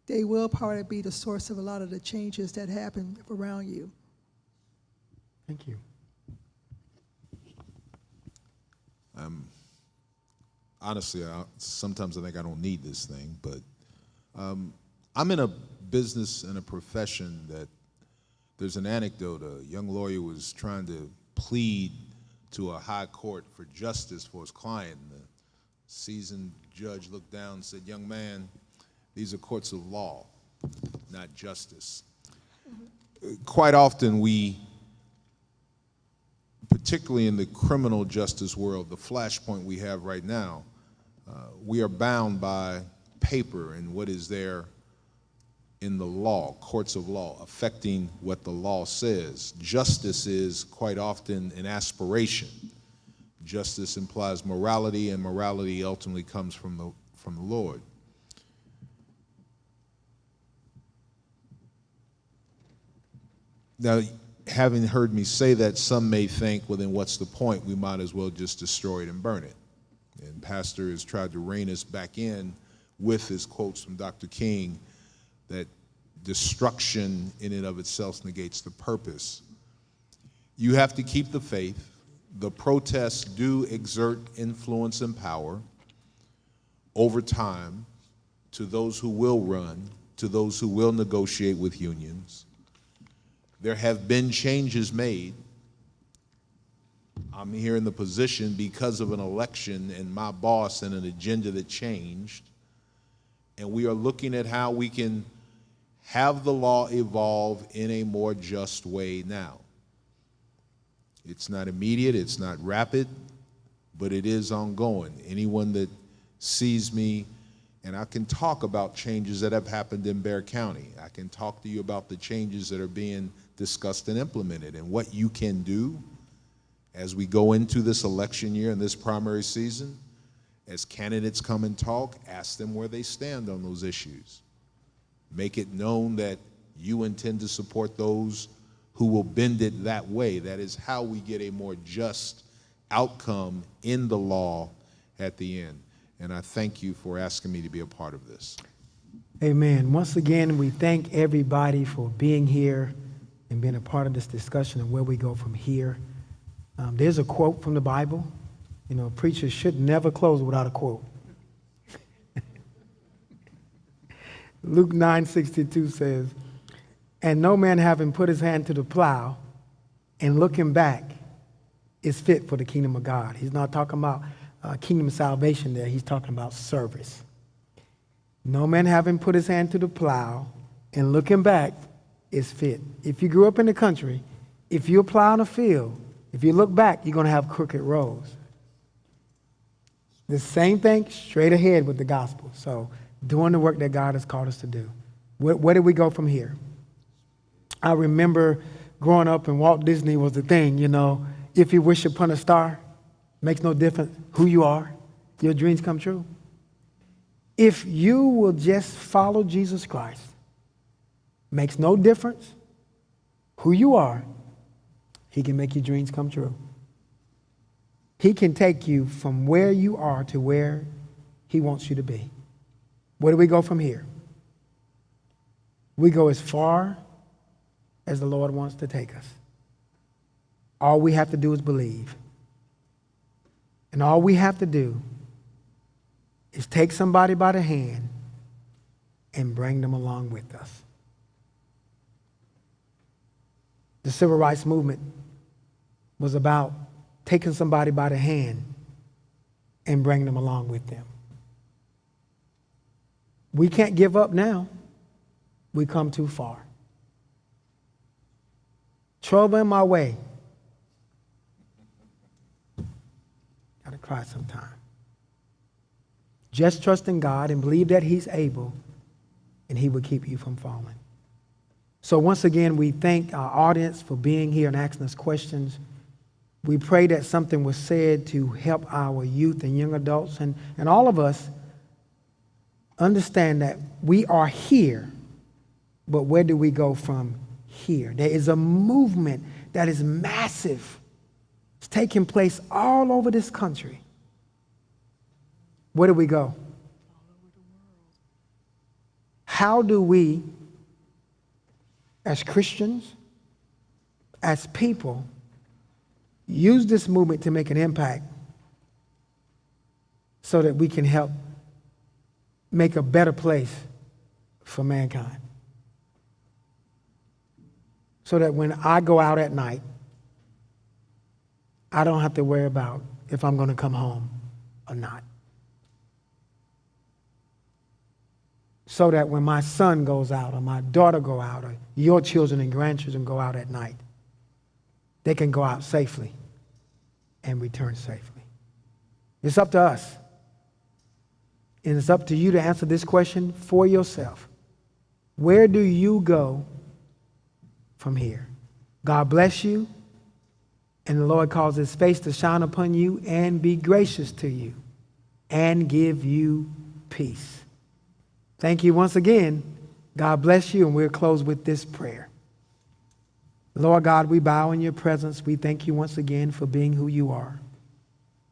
they will probably be the source of a lot of the changes that happen around you. Thank you. Honestly, sometimes I think I don't need this thing, but I'm in a business and a profession that there's an anecdote. A young lawyer was trying to plead to a high court for justice for his client, and the seasoned judge looked down and said, "Young man, these are courts of law, not justice." Quite often we, particularly in the criminal justice world, the flashpoint we have right now, we are bound by paper and what is there in the law, courts of law, affecting what the law says. Justice is quite often an aspiration. Justice implies morality, and morality ultimately comes from the Lord. Now, having heard me say that, some may think, well, then what's the point? We might as well just destroy it and burn it. And Pastor has tried to rein us back in with his quotes from Dr. King that destruction in and of itself negates the purpose. You have to keep the faith. The protests do exert influence and power over time to those who will run to those who will negotiate with unions. There have been changes made. I'm here in the position because of an election and my boss and an agenda that changed. And we are looking at how we can have the law evolve in a more just way now. It's not immediate, it's not rapid, but it is ongoing. Anyone that sees me, and I can talk about changes that have happened in Bexar County. I can talk to you about the changes that are being discussed and implemented and what you can do as we go into this election year and this primary season. As candidates come and talk, ask them where they stand on those issues. Make it known that you intend to support those who will bend it that way. That is how we get a more just outcome in the law at the end. And I thank you for asking me to be a part of this. Amen. Once again, we thank everybody for being here and being a part of this discussion and where we go from here. There's a quote from the Bible. You know, preachers should never close without a quote. Luke 9:62 says, "And no man having put his hand to the plow and looking back is fit for the kingdom of God." He's not talking about kingdom salvation there. He's talking about service. No man having put his hand to the plow and looking back is fit. If you grew up in the country, if you're plowing a field, if you look back, you're going to have crooked roads. The same thing straight ahead with the gospel. So doing the work that God has called us to do. Where do we go from here? I remember growing up and Walt Disney was the thing, you know. If you wish upon a star, makes no difference who you are, your dreams come true. If you will just follow Jesus Christ, makes no difference who you are, he can make your dreams come true. He can take you from where you are to where he wants you to be. Where do we go from here? We go as far as the Lord wants to take us. All we have to do is believe. And all we have to do is take somebody by the hand and bring them along with us. The civil rights movement was about taking somebody by the hand and bringing them along with them. We can't give up now. We come too far. Trouble in my way. Gotta cry sometime. Just trust in God and believe that he's able, and he will keep you from falling. So once again, we thank our audience for being here and asking us questions. We pray that something was said to help our youth and young adults and all of us understand that we are here, but where do we go from here? There is a movement that is massive. It's taking place all over this country. Where do we go? How do we, as Christians, as people, use this movement to make an impact so that we can help make a better place for mankind? So that when I go out at night, I don't have to worry about if I'm going to come home or not. So that when my son goes out or my daughter go out or your children and grandchildren go out at night, they can go out safely and return safely. It's up to us. And it's up to you to answer this question for yourself. Where do you go from here? God bless you, and the Lord cause his face to shine upon you and be gracious to you and give you peace. Thank you once again. God bless you, and we'll close with this prayer. Lord God, we bow in your presence. We thank you once again for being who you are.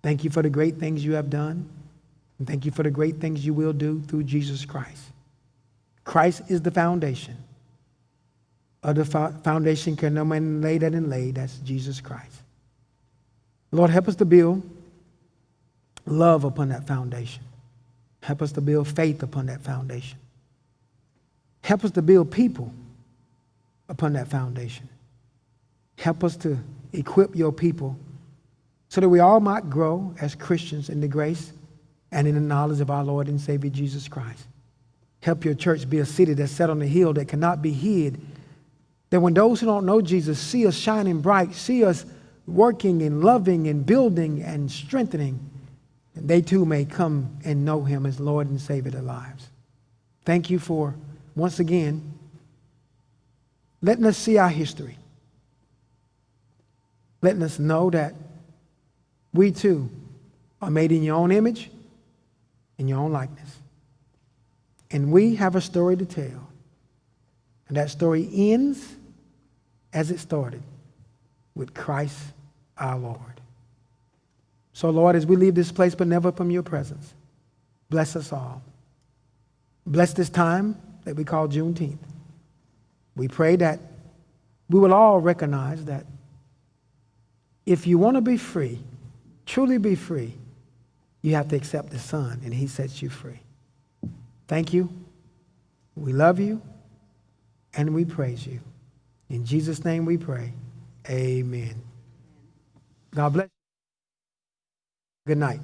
Thank you for the great things you have done, and thank you for the great things you will do through Jesus Christ. Christ is the foundation. Other foundation can no man lay that and lay. That's Jesus Christ. Lord, help us to build love upon that foundation. Help us to build faith upon that foundation. Help us to build people upon that foundation. Help us to equip your people so that we all might grow as Christians in the grace and in the knowledge of our Lord and Savior Jesus Christ. Help your church be a city that's set on a hill that cannot be hid. That when those who don't know Jesus see us shining bright, see us working and loving and building and strengthening, and they too may come and know him as Lord and Savior of their lives. Thank you for, once again, letting us see our history. Letting us know that we too are made in your own image, in your own likeness. And we have a story to tell. And that story ends as it started, with Christ our Lord. So, Lord, as we leave this place, but never from your presence, bless us all. Bless this time that we call Juneteenth. We pray that we will all recognize that if you want to be free, truly be free, you have to accept the Son, and he sets you free. Thank you. We love you, and we praise you. In Jesus' name we pray. Amen. God bless you. Good night.